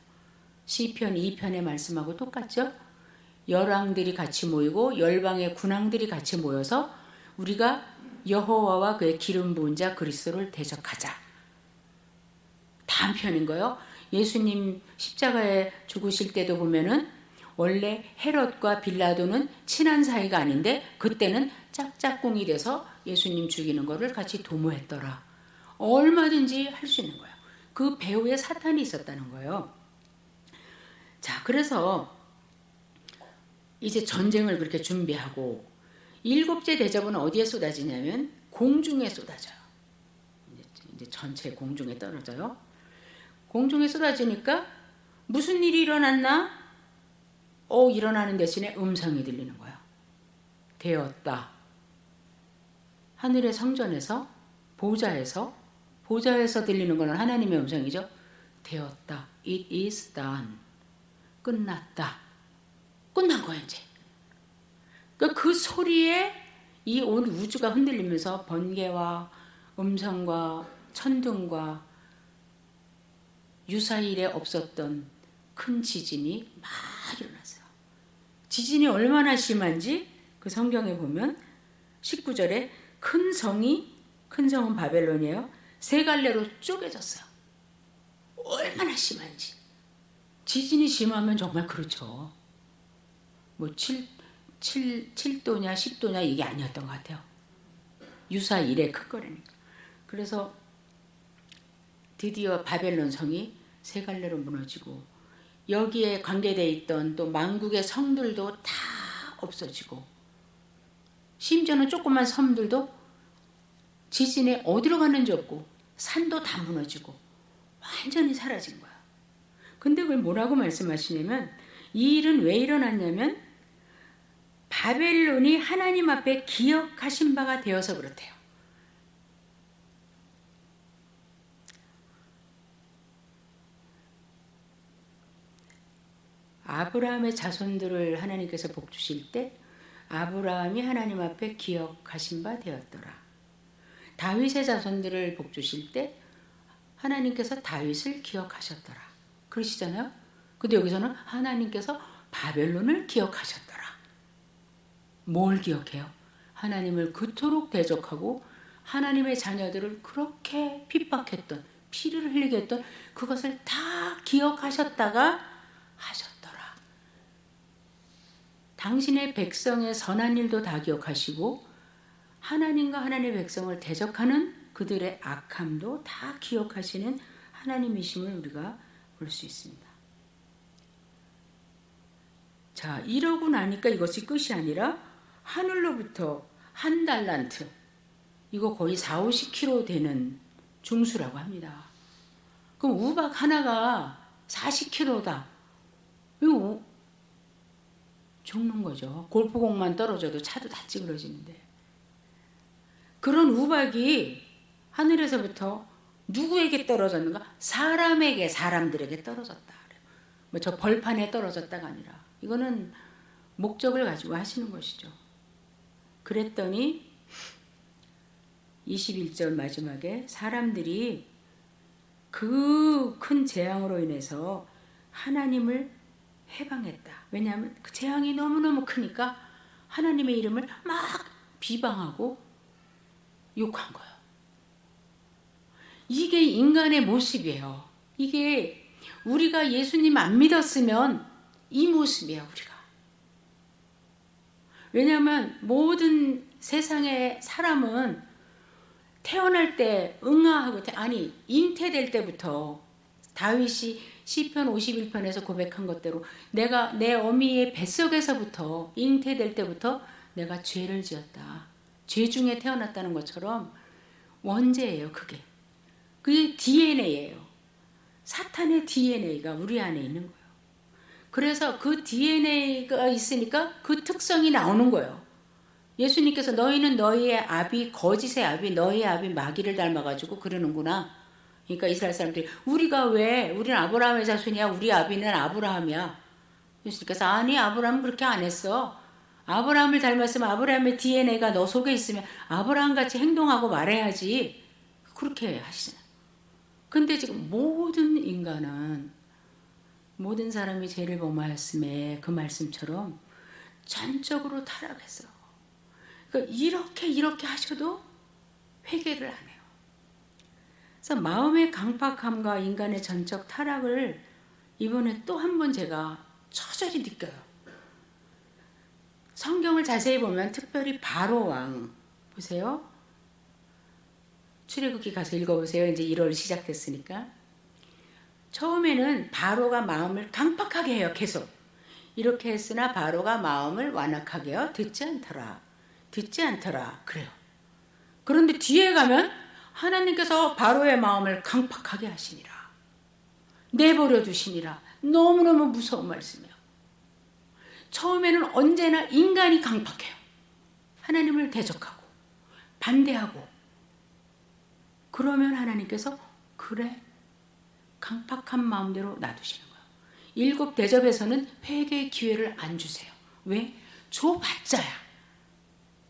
시편 2편의 말씀하고 똑같죠? 열왕들이 같이 모이고 열방의 군왕들이 같이 모여서 우리가 여호와와 그의 기름 부은 자 그리스도를 대적하자. 다 한편인 거예요. 예수님 십자가에 죽으실 때도 보면은 원래 헤롯과 빌라도는 친한 사이가 아닌데 그때는 짝짝꿍이 돼서 예수님 죽이는 거를 같이 도모했더라. 얼마든지 할 수 있는 거예요. 그 배후에 사탄이 있었다는 거예요. 자, 그래서 이제 전쟁을 그렇게 준비하고 일곱째 대접은 어디에 쏟아지냐면 공중에 쏟아져요. 이제 전체 공중에 떨어져요. 공중에 쏟아지니까 무슨 일이 일어났나? 일어나는 대신에 음성이 들리는 거예요. 되었다. 하늘의 성전에서 보좌에서 들리는 것은 하나님의 음성이죠. 되었다. It is done. 끝났다. 끝난 거야 이제. 그 소리에 이 온 우주가 흔들리면서 번개와 음성과 천둥과 유사일에 없었던 큰 지진이 막 일어났어요. 지진이 얼마나 심한지 그 성경에 보면 19절에 큰 성은 바벨론이에요. 세 갈래로 쪼개졌어요. 얼마나 심한지. 지진이 심하면 정말 그렇죠. 7도냐 10도냐 이게 아니었던 것 같아요. 유사일에 큰 거라니까. 그래서 드디어 바벨론 성이 세 갈래로 무너지고 여기에 관계되어 있던 또 만국의 성들도 다 없어지고 심지어는 조그만 섬들도 지진에 어디로 가는지 없고 산도 다 무너지고 완전히 사라진 거야. 근데 그걸 뭐라고 말씀하시냐면 이 일은 왜 일어났냐면 바벨론이 하나님 앞에 기억하신 바가 되어서 그렇대요. 아브라함의 자손들을 하나님께서 복 주실 때 아브라함이 하나님 앞에 기억하신 바 되었더라. 다윗의 자손들을 복 주실 때 하나님께서 다윗을 기억하셨더라. 그러시잖아요. 근데 여기서는 하나님께서 바벨론을 기억하셨더라. 뭘 기억해요? 하나님을 그토록 대적하고 하나님의 자녀들을 그렇게 핍박했던, 피를 흘리게 했던 그것을 다 기억하셨다가 하셨더라. 당신의 백성의 선한 일도 다 기억하시고 하나님과 하나님의 백성을 대적하는 그들의 악함도 다 기억하시는 하나님이심을 우리가 볼 수 있습니다. 자, 이러고 나니까 이것이 끝이 아니라 하늘로부터 한 달란트, 이거 거의 40-50kg 되는 중수라고 합니다. 그럼 우박 하나가 40kg다. 이거 죽는 거죠. 골프공만 떨어져도 차도 다 찌그러지는데. 그런 우박이 하늘에서부터 누구에게 떨어졌는가? 사람에게, 사람들에게 떨어졌다. 뭐 저 벌판에 떨어졌다가 아니라 이거는 목적을 가지고 하시는 것이죠. 그랬더니 21절 마지막에 사람들이 그 큰 재앙으로 인해서 하나님을 해방했다. 왜냐하면 그 재앙이 너무너무 크니까 하나님의 이름을 막 비방하고 욕한 거예요. 이게 인간의 모습이에요. 이게 우리가 예수님 안 믿었으면 이 모습이에요, 우리가. 왜냐하면 모든 세상의 사람은 태어날 때 응아하고, 아니 잉태될 때부터 다윗이 시편 51편에서 고백한 것대로 내가 내 어미의 뱃속에서부터 잉태될 때부터 내가 죄를 지었다. 죄 중에 태어났다는 것처럼 원죄예요, 그게. 그게 DNA예요. 사탄의 DNA가 우리 안에 있는 거예요. 그래서 그 DNA가 있으니까 그 특성이 나오는 거예요. 예수님께서 너희는 너희의 아비, 거짓의 아비, 너희의 아비 마귀를 닮아가지고 그러는구나. 그러니까 이스라엘 사람들이 우리는 아브라함의 자손이야. 우리 아비는 아브라함이야. 예수님께서 아니, 아브라함은 그렇게 안 했어. 아브라함을 닮았으면 아브라함의 DNA가 너 속에 있으면 아브라함같이 행동하고 말해야지. 그렇게 하시잖아요. 근데 지금 모든 인간은, 모든 사람이 죄를 범하였음에 그 말씀처럼 전적으로 타락했어. 그러니까 이렇게 하셔도 회개를 안 해요. 그래서 마음의 강팍함과 인간의 전적 타락을 이번에 또 한 번 제가 처절히 느껴요. 성경을 자세히 보면 특별히 바로 왕 보세요. 출애굽기 가서 읽어보세요. 이제 1월 시작됐으니까. 처음에는 바로가 마음을 강팍하게 해요. 계속. 이렇게 했으나 바로가 마음을 완악하게 해요. 듣지 않더라. 그래요. 그런데 뒤에 가면 하나님께서 바로의 마음을 강팍하게 하시니라. 내버려 두시니라. 너무너무 무서운 말씀이에요. 처음에는 언제나 인간이 강팍해요. 하나님을 대적하고 반대하고. 그러면 하나님께서 그래, 강팍한 마음대로 놔두시는 거예요. 7 대접에서는 회개의 기회를 안 주세요. 왜? 줘봤자야.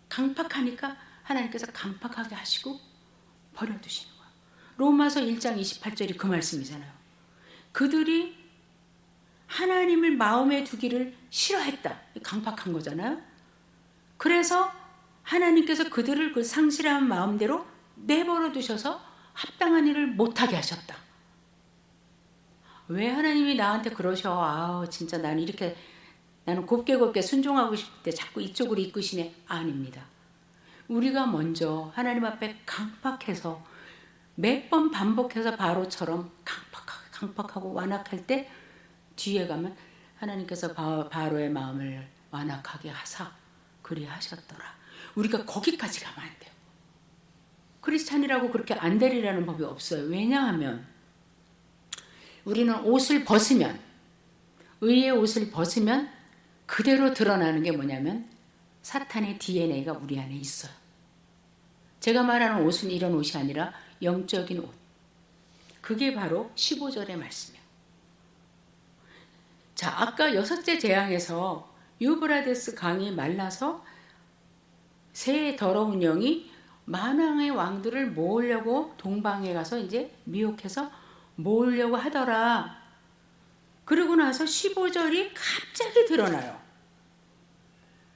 강팍하니까 하나님께서 강팍하게 하시고 버려두시는 거예요. 로마서 1장 28절이 그 말씀이잖아요. 그들이 하나님을 마음에 두기를 싫어했다. 강팍한 거잖아요. 그래서 하나님께서 그들을 그 상실한 마음대로 내버려 두셔서 합당한 일을 못하게 하셨다. 왜 하나님이 나한테 그러셔? 진짜 나는 곱게 순종하고 싶을 때 자꾸 이쪽으로 이끄시네. 아닙니다. 우리가 먼저 하나님 앞에 강팍해서 몇 번 반복해서 바로처럼 강팍하고 완악할 때 뒤에 가면 하나님께서 바로의 마음을 완악하게 하사 그리하셨더라. 우리가 거기까지 가면 안 돼요. 크리스찬이라고 그렇게 안 되리라는 법이 없어요. 왜냐하면 우리는 옷을 벗으면, 의의 옷을 벗으면 그대로 드러나는 게 뭐냐면 사탄의 DNA가 우리 안에 있어요. 제가 말하는 옷은 이런 옷이 아니라 영적인 옷. 그게 바로 15절의 말씀이에요. 자, 아까 여섯째 재앙에서 유브라데스 강이 말라서 새 더러운 영이 만왕의 왕들을 모으려고 동방에 가서 이제 미혹해서 모으려고 하더라. 그러고 나서 15절이 갑자기 드러나요.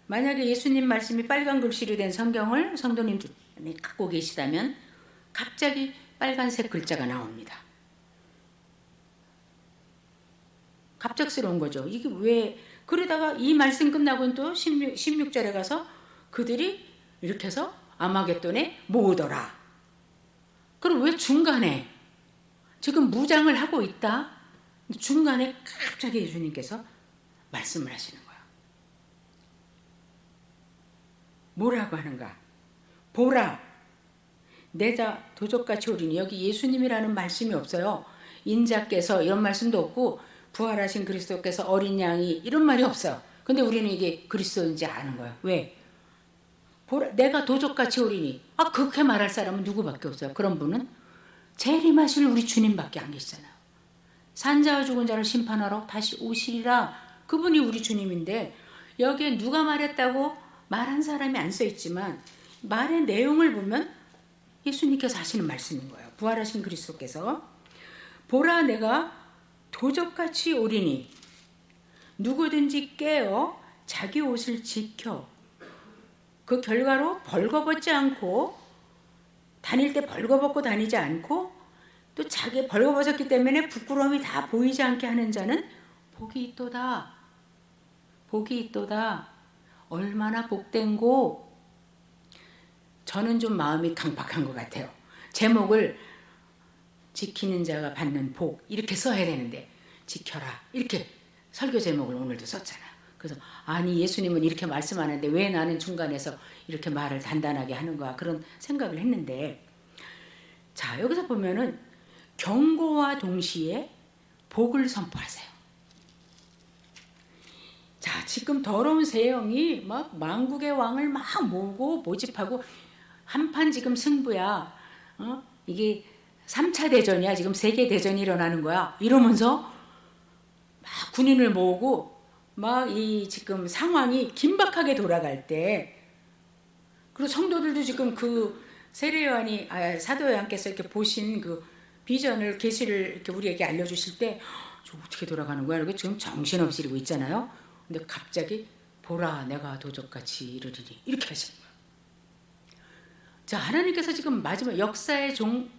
만약에 예수님 말씀이 빨간 글씨로 된 성경을 성도님들이 갖고 계시다면 갑자기 빨간색 글자가 나옵니다. 갑작스러운 거죠. 이게 왜, 그러다가 이 말씀 끝나고는 또 16절에 가서 그들이 이렇게 해서 아마겟돈에 모으더라. 그럼 왜 중간에 지금 무장을 하고 있다? 중간에 갑자기 예수님께서 말씀을 하시는 거예요. 뭐라고 하는가? 보라, 내자 도적같이 오리니. 여기 예수님이라는 말씀이 없어요. 인자께서 이런 말씀도 없고 부활하신 그리스도께서 어린 양이 이런 말이 없어요. 근데 우리는 이게 그리스도인지 아는 거예요. 왜? 보라, 내가 도적같이 오리니. 그렇게 말할 사람은 누구밖에 없어요. 그런 분은 재림하실 우리 주님밖에 안 계시잖아요. 산자와 죽은 자를 심판하러 다시 오시리라. 그분이 우리 주님인데 여기에 누가 말했다고 말한 사람이 안 써있지만 말의 내용을 보면 예수님께서 하시는 말씀인 거예요. 부활하신 그리스도께서 보라, 내가 도적같이 오리니 누구든지 깨어 자기 옷을 지켜 그 결과로 벌거벗지 않고 다닐 때 벌거벗고 다니지 않고 또 자기 벌거벗었기 때문에 부끄러움이 다 보이지 않게 하는 자는 복이 있도다. 복이 있도다. 얼마나 복된고. 저는 좀 마음이 강박한 것 같아요. 제목을 지키는 자가 받는 복 이렇게 써야 되는데 지켜라 이렇게 설교 제목을 오늘도 썼잖아요. 그래서 아니 예수님은 이렇게 말씀하는데 왜 나는 중간에서 이렇게 말을 단단하게 하는 거야, 그런 생각을 했는데, 자 여기서 보면은 경고와 동시에 복을 선포하세요. 자 지금 더러운 새 영이 막 만국의 왕을 막 모으고 모집하고 한판 지금 승부야. 이게 3차 대전이야. 지금 세계 대전이 일어나는 거야. 이러면서 막 군인을 모으고 막 이 지금 상황이 긴박하게 돌아갈 때, 그리고 성도들도 지금 그 세례 요한이 사도 요한께서 이렇게 보신 그 비전을 계시를 이렇게 우리에게 알려주실 때 저 어떻게 돌아가는 거야? 이렇게 지금 정신없이 이러고 있잖아요. 근데 갑자기 보라, 내가 도적같이 이르리니 이렇게 하시는 거예요. 자, 하나님께서 지금 마지막 역사의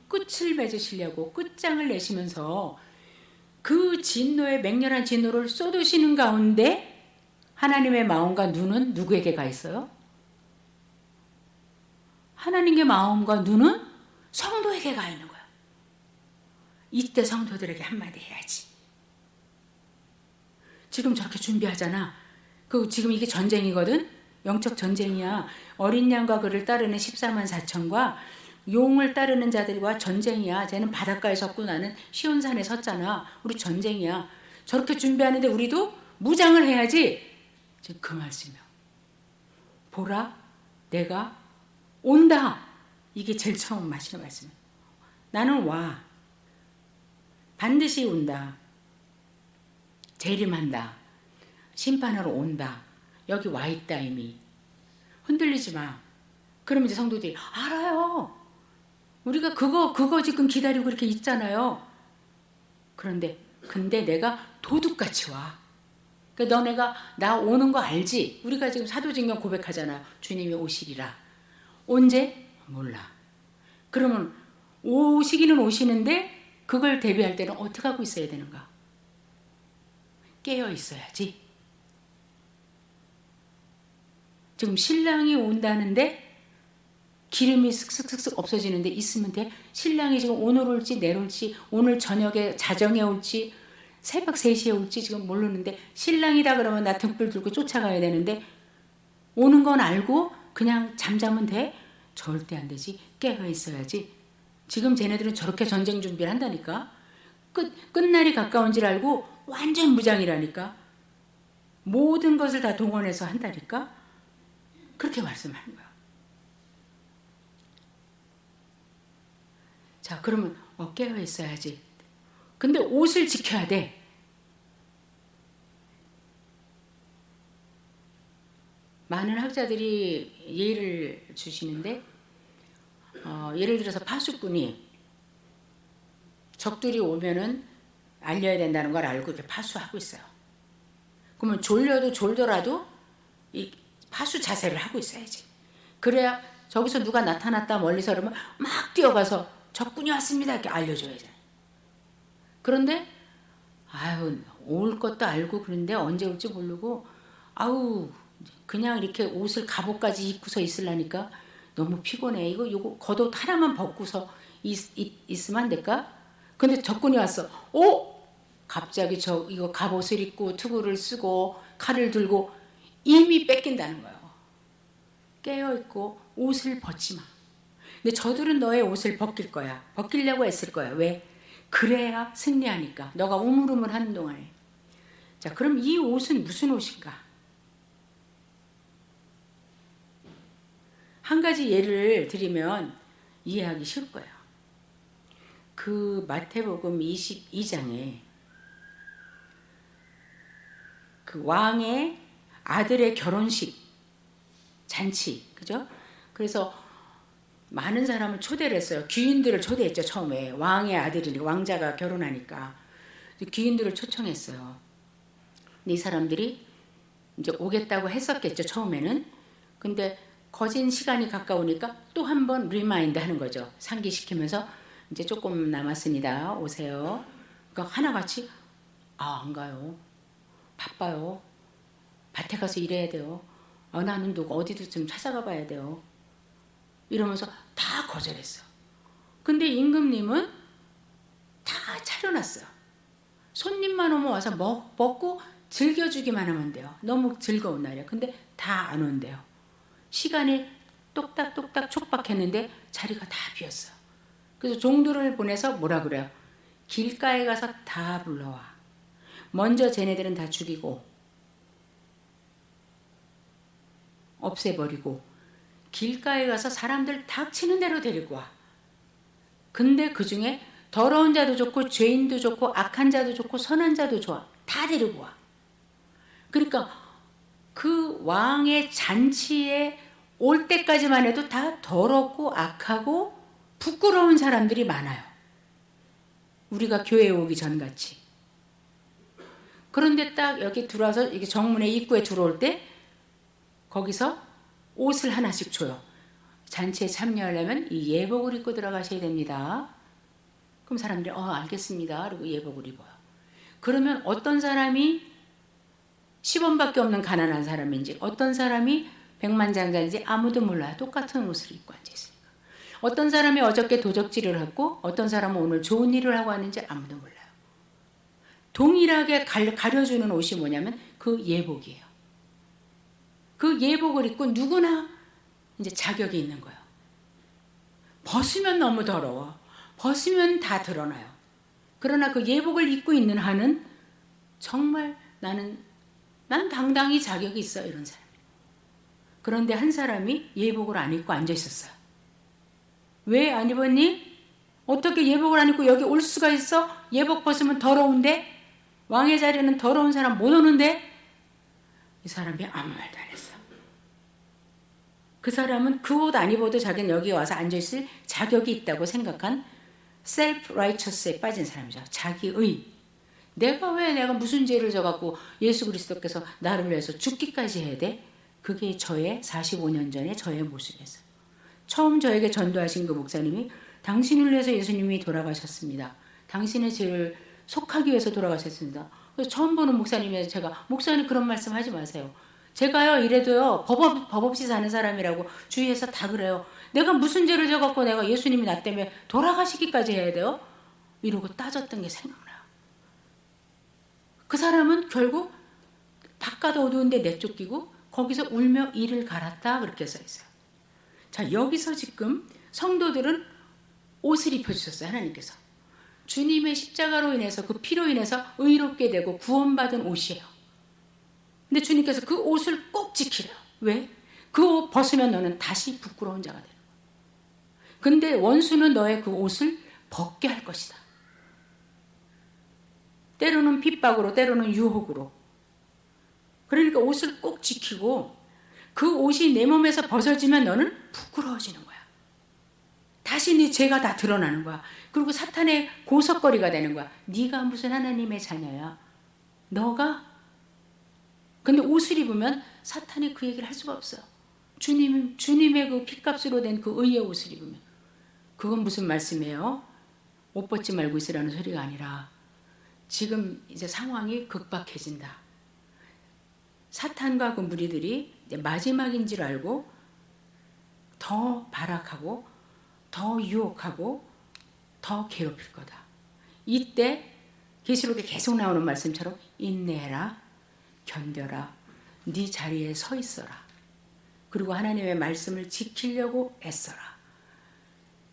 끝을 맺으시려고 끝장을 내시면서 그 진노의 맹렬한 진노를 쏟으시는 가운데 하나님의 마음과 눈은 누구에게 가 있어요? 하나님의 마음과 눈은 성도에게 가 있는 거야. 이때 성도들에게 한마디 해야지. 지금 저렇게 준비하잖아. 지금 이게 전쟁이거든. 영적 전쟁이야. 어린 양과 그를 따르는 14만 4천과 용을 따르는 자들과 전쟁이야. 쟤는 바닷가에 섰고 나는 시온산에 섰잖아. 우리 전쟁이야. 저렇게 준비하는데 우리도 무장을 해야지. 지금 그 말씀이야. 보라, 내가 온다. 이게 제일 처음 하시는 말씀이야. 나는 와. 반드시 온다. 재림한다. 심판하러 온다. 여기 와 있다 이미. 흔들리지 마. 그러면 이제 성도들이 알아요. 우리가 그거 지금 기다리고 이렇게 있잖아요. 근데 내가 도둑같이 와. 그러니까 너네가 나 오는 거 알지? 우리가 지금 사도직면 고백하잖아. 주님이 오시리라. 언제? 몰라. 그러면 오시기는 오시는데 그걸 대비할 때는 어떻게 하고 있어야 되는가? 깨어 있어야지. 지금 신랑이 온다는데 기름이 슥슥슥슥 없어지는데 있으면 돼? 신랑이 지금 오늘 올지 내일 올지 오늘 저녁에 자정에 올지 새벽 3시에 올지 지금 모르는데 신랑이다 그러면 나 등불 들고 쫓아가야 되는데 오는 건 알고 그냥 잠자면 돼? 절대 안 되지. 깨어 있어야지. 지금 쟤네들은 저렇게 전쟁 준비를 한다니까. 끝날이 가까운 줄 알고 완전 무장이라니까. 모든 것을 다 동원해서 한다니까. 그렇게 말씀하는 거야. 자, 그러면 깨어 있어야지. 근데 옷을 지켜야 돼. 많은 학자들이 예를 주시는데 예를 들어서 파수꾼이 적들이 오면은 알려야 된다는 걸 알고 이렇게 파수하고 있어요. 그러면 졸더라도 이 파수 자세를 하고 있어야지. 그래야 저기서 누가 나타났다 멀리서 그러면 막 뛰어가서 적군이 왔습니다 이렇게 알려줘야죠. 그런데 올 것도 알고 그런데 언제 올지 모르고 그냥 이렇게 옷을 갑옷까지 입고서 있으려니까 너무 피곤해. 이거 겉옷 하나만 벗고서 있으면 안 될까? 근데 적군이 왔어. 갑자기 이거 갑옷을 입고 투구를 쓰고 칼을 들고 이미 뺏긴다는 거예요. 깨어있고 옷을 벗지 마. 근데 저들은 너의 옷을 벗길 거야. 벗기려고 애쓸 거야. 왜? 그래야 승리하니까. 너가 우물우물 하는 동안에. 자, 그럼 이 옷은 무슨 옷인가? 한 가지 예를 드리면 이해하기 쉬울 거예요. 그 마태복음 22장에 그 왕의 아들의 결혼식 잔치, 그죠? 그래서 많은 사람을 초대를 했어요. 귀인들을 초대했죠. 처음에 왕의 아들이 왕자가 결혼하니까 귀인들을 초청했어요. 근데 이 사람들이 이제 오겠다고 했었겠죠. 처음에는. 근데 거진 시간이 가까우니까 또 한 번 리마인드 하는 거죠. 상기시키면서 이제 조금 남았습니다. 오세요. 그러니까 하나같이 안 가요. 바빠요. 밭에 가서 일해야 돼요. 나는 누구 어디도 좀 찾아가 봐야 돼요. 이러면서 다 거절했어. 근데 임금님은 다 차려놨어요. 손님만 오면 와서 먹고 즐겨주기만 하면 돼요. 너무 즐거운 날이야. 근데 다 안 온대요. 시간이 똑딱똑딱 촉박했는데 자리가 다 비었어요. 그래서 종들을 보내서 뭐라 그래요? 길가에 가서 다 불러와. 먼저 쟤네들은 다 죽이고 없애버리고 길가에 가서 사람들 닥치는 대로 데리고 와. 근데 그 중에 더러운 자도 좋고 죄인도 좋고 악한 자도 좋고 선한 자도 좋아. 다 데리고 와. 그러니까 그 왕의 잔치에 올 때까지만 해도 다 더럽고 악하고 부끄러운 사람들이 많아요. 우리가 교회에 오기 전같이. 그런데 딱 여기 들어와서 이게 정문에 입구에 들어올 때 거기서 옷을 하나씩 줘요. 잔치에 참여하려면 이 예복을 입고 들어가셔야 됩니다. 그럼 사람들이 알겠습니다. 그리고 예복을 입어요. 그러면 어떤 사람이 10원밖에 없는 가난한 사람인지 어떤 사람이 백만장자인지 아무도 몰라요. 똑같은 옷을 입고 앉아있으니까. 어떤 사람이 어저께 도적질을 했고 어떤 사람은 오늘 좋은 일을 하고 하는지 아무도 몰라요. 동일하게 가려주는 옷이 뭐냐면 그 예복이에요. 그 예복을 입고 누구나 이제 자격이 있는 거예요. 벗으면 너무 더러워. 벗으면 다 드러나요. 그러나 그 예복을 입고 있는 한은 정말 난 당당히 자격이 있어 이런 사람. 그런데 한 사람이 예복을 안 입고 앉아 있었어요. 왜 안 입었니? 어떻게 예복을 안 입고 여기 올 수가 있어? 예복 벗으면 더러운데? 왕의 자리는 더러운 사람 못 오는데? 이 사람이 아무 말도 안 했어. 그 사람은 그 옷 안 입어도 자기는 여기 와서 앉아있을 자격이 있다고 생각한 self-righteous에 빠진 사람이죠. 자기의. 내가 무슨 죄를 져갖고 예수 그리스도께서 나를 위해서 죽기까지 해야 돼? 그게 저의 45년 전에 저의 모습이었어요. 처음 저에게 전도하신 그 목사님이 당신을 위해서 예수님이 돌아가셨습니다. 당신의 죄를 속하기 위해서 돌아가셨습니다. 그래서 처음 보는 목사님에서 제가 목사님 그런 말씀 하지 마세요. 제가요 이래도요 법 없이 사는 사람이라고 주위에서 다 그래요. 내가 무슨 죄를 져갖고 내가 예수님이 나 때문에 돌아가시기까지 해야 돼요? 이러고 따졌던 게 생각나요. 그 사람은 결국 바깥 어두운데 내쫓기고 거기서 울며 이를 갈았다 그렇게 써 있어요. 자, 여기서 지금 성도들은 옷을 입혀주셨어요. 하나님께서. 주님의 십자가로 인해서 그 피로 인해서 의롭게 되고 구원받은 옷이에요. 근데 주님께서 그 옷을 꼭 지키래요. 왜? 그 옷 벗으면 너는 다시 부끄러운 자가 되는 거야. 근데 원수는 너의 그 옷을 벗게 할 것이다. 때로는 핍박으로, 때로는 유혹으로. 그러니까 옷을 꼭 지키고 그 옷이 내 몸에서 벗어지면 너는 부끄러워지는 거야. 다시 네 죄가 다 드러나는 거야. 그리고 사탄의 고석거리가 되는 거야. 네가 무슨 하나님의 자녀야. 너가. 근데 옷을 입으면 사탄이 그 얘기를 할 수가 없어요. 주님의 그 피값으로 된 그 의의 옷을 입으면. 그건 무슨 말씀이에요? 옷 벗지 말고 있으라는 소리가 아니라 지금 이제 상황이 극박해진다. 사탄과 그 무리들이 이제 마지막인 줄 알고 더 발악하고 더 유혹하고 더 괴롭힐 거다. 이때 계시록에 계속 나오는 말씀처럼 인내해라, 견뎌라, 네 자리에 서 있어라. 그리고 하나님의 말씀을 지키려고 애써라.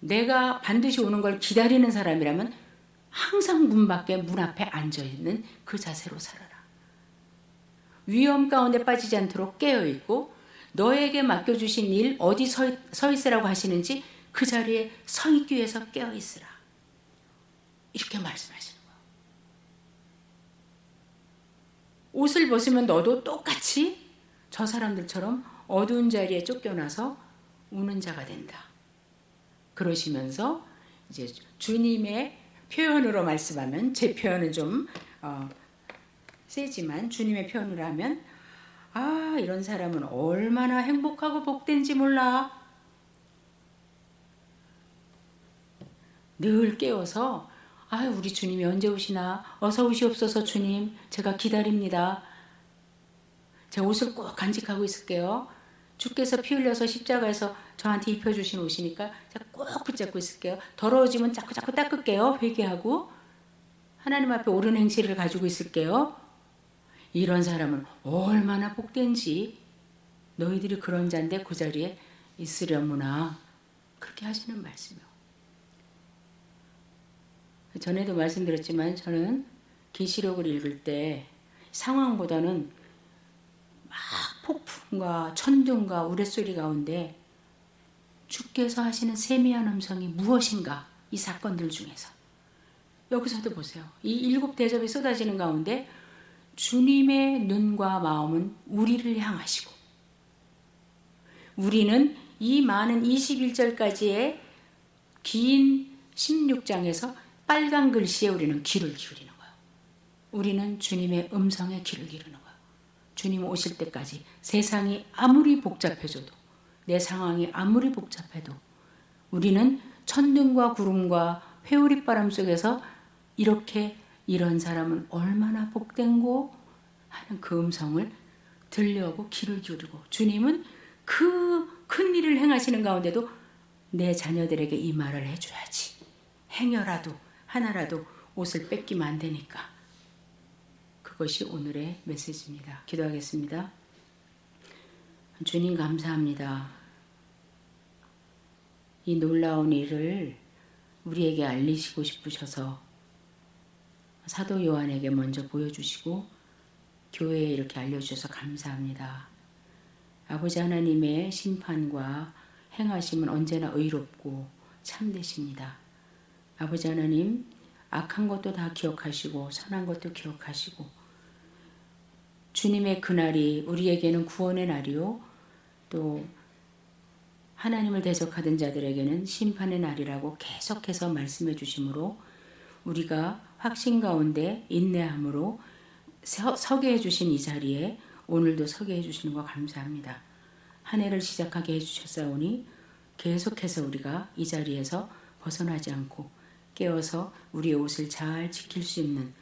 내가 반드시 오는 걸 기다리는 사람이라면 항상 문 밖에 문 앞에 앉아있는 그 자세로 살아라. 위험 가운데 빠지지 않도록 깨어있고 너에게 맡겨주신 일 어디 서 있으라고 하시는지 그 자리에 서 있기 위해서 깨어있으라. 이렇게 말씀하시는 거예요. 옷을 벗으면 너도 똑같이 저 사람들처럼 어두운 자리에 쫓겨나서 우는 자가 된다. 그러시면서 이제 주님의 표현으로 말씀하면, 제 표현은 좀 세지만 주님의 표현으로 하면, 아, 이런 사람은 얼마나 행복하고 복된지 몰라. 늘 깨워서, 아, 우리 주님이 언제 오시나? 어서 오시옵소서 주님, 제가 기다립니다. 제가 옷을 꼭 간직하고 있을게요. 주께서 피 흘려서 십자가에서 저한테 입혀주신 옷이니까 제가 꼭 붙잡고 있을게요. 더러워지면 자꾸 닦을게요. 회개하고 하나님 앞에 옳은 행실을 가지고 있을게요. 이런 사람은 얼마나 복된지. 너희들이 그런 자인데 그 자리에 있으려무나. 그렇게 하시는 말씀이요. 전에도 말씀드렸지만 저는 계시록을 읽을 때 상황보다는 막 폭풍과 천둥과 우레소리 가운데 주께서 하시는 세미한 음성이 무엇인가, 이 사건들 중에서. 여기서도 보세요. 이 7 대접이 쏟아지는 가운데 주님의 눈과 마음은 우리를 향하시고, 우리는 이 많은 21절까지의 긴 16장에서 빨간 글씨에 우리는 귀를 기울이는 거예요. 우리는 주님의 음성에 귀를 기울이는 거예요. 주님 오실 때까지 세상이 아무리 복잡해져도, 내 상황이 아무리 복잡해도 우리는 천둥과 구름과 회오리바람 속에서 이렇게 이런 사람은 얼마나 복된고 하는 그 음성을 들려오고 귀를 기울이고, 주님은 그 큰 일을 행하시는 가운데도 내 자녀들에게 이 말을 해줘야지. 행여라도 하나라도 옷을 뺏기면 안 되니까. 그것이 오늘의 메시지입니다. 기도하겠습니다. 주님 감사합니다. 이 놀라운 일을 우리에게 알리시고 싶으셔서 사도 요한에게 먼저 보여주시고 교회에 이렇게 알려주셔서 감사합니다. 아버지 하나님의 심판과 행하심은 언제나 의롭고 참되십니다. 아버지 하나님, 악한 것도 다 기억하시고 선한 것도 기억하시고, 주님의 그날이 우리에게는 구원의 날이요, 또 하나님을 대적하던 자들에게는 심판의 날이라고 계속해서 말씀해 주심으로 우리가 확신 가운데 인내함으로 서게 해주신 이 자리에 오늘도 서게 해주시는 거 감사합니다. 한 해를 시작하게 해주셨사오니 계속해서 우리가 이 자리에서 벗어나지 않고 깨어서 우리의 옷을 잘 지킬 수 있는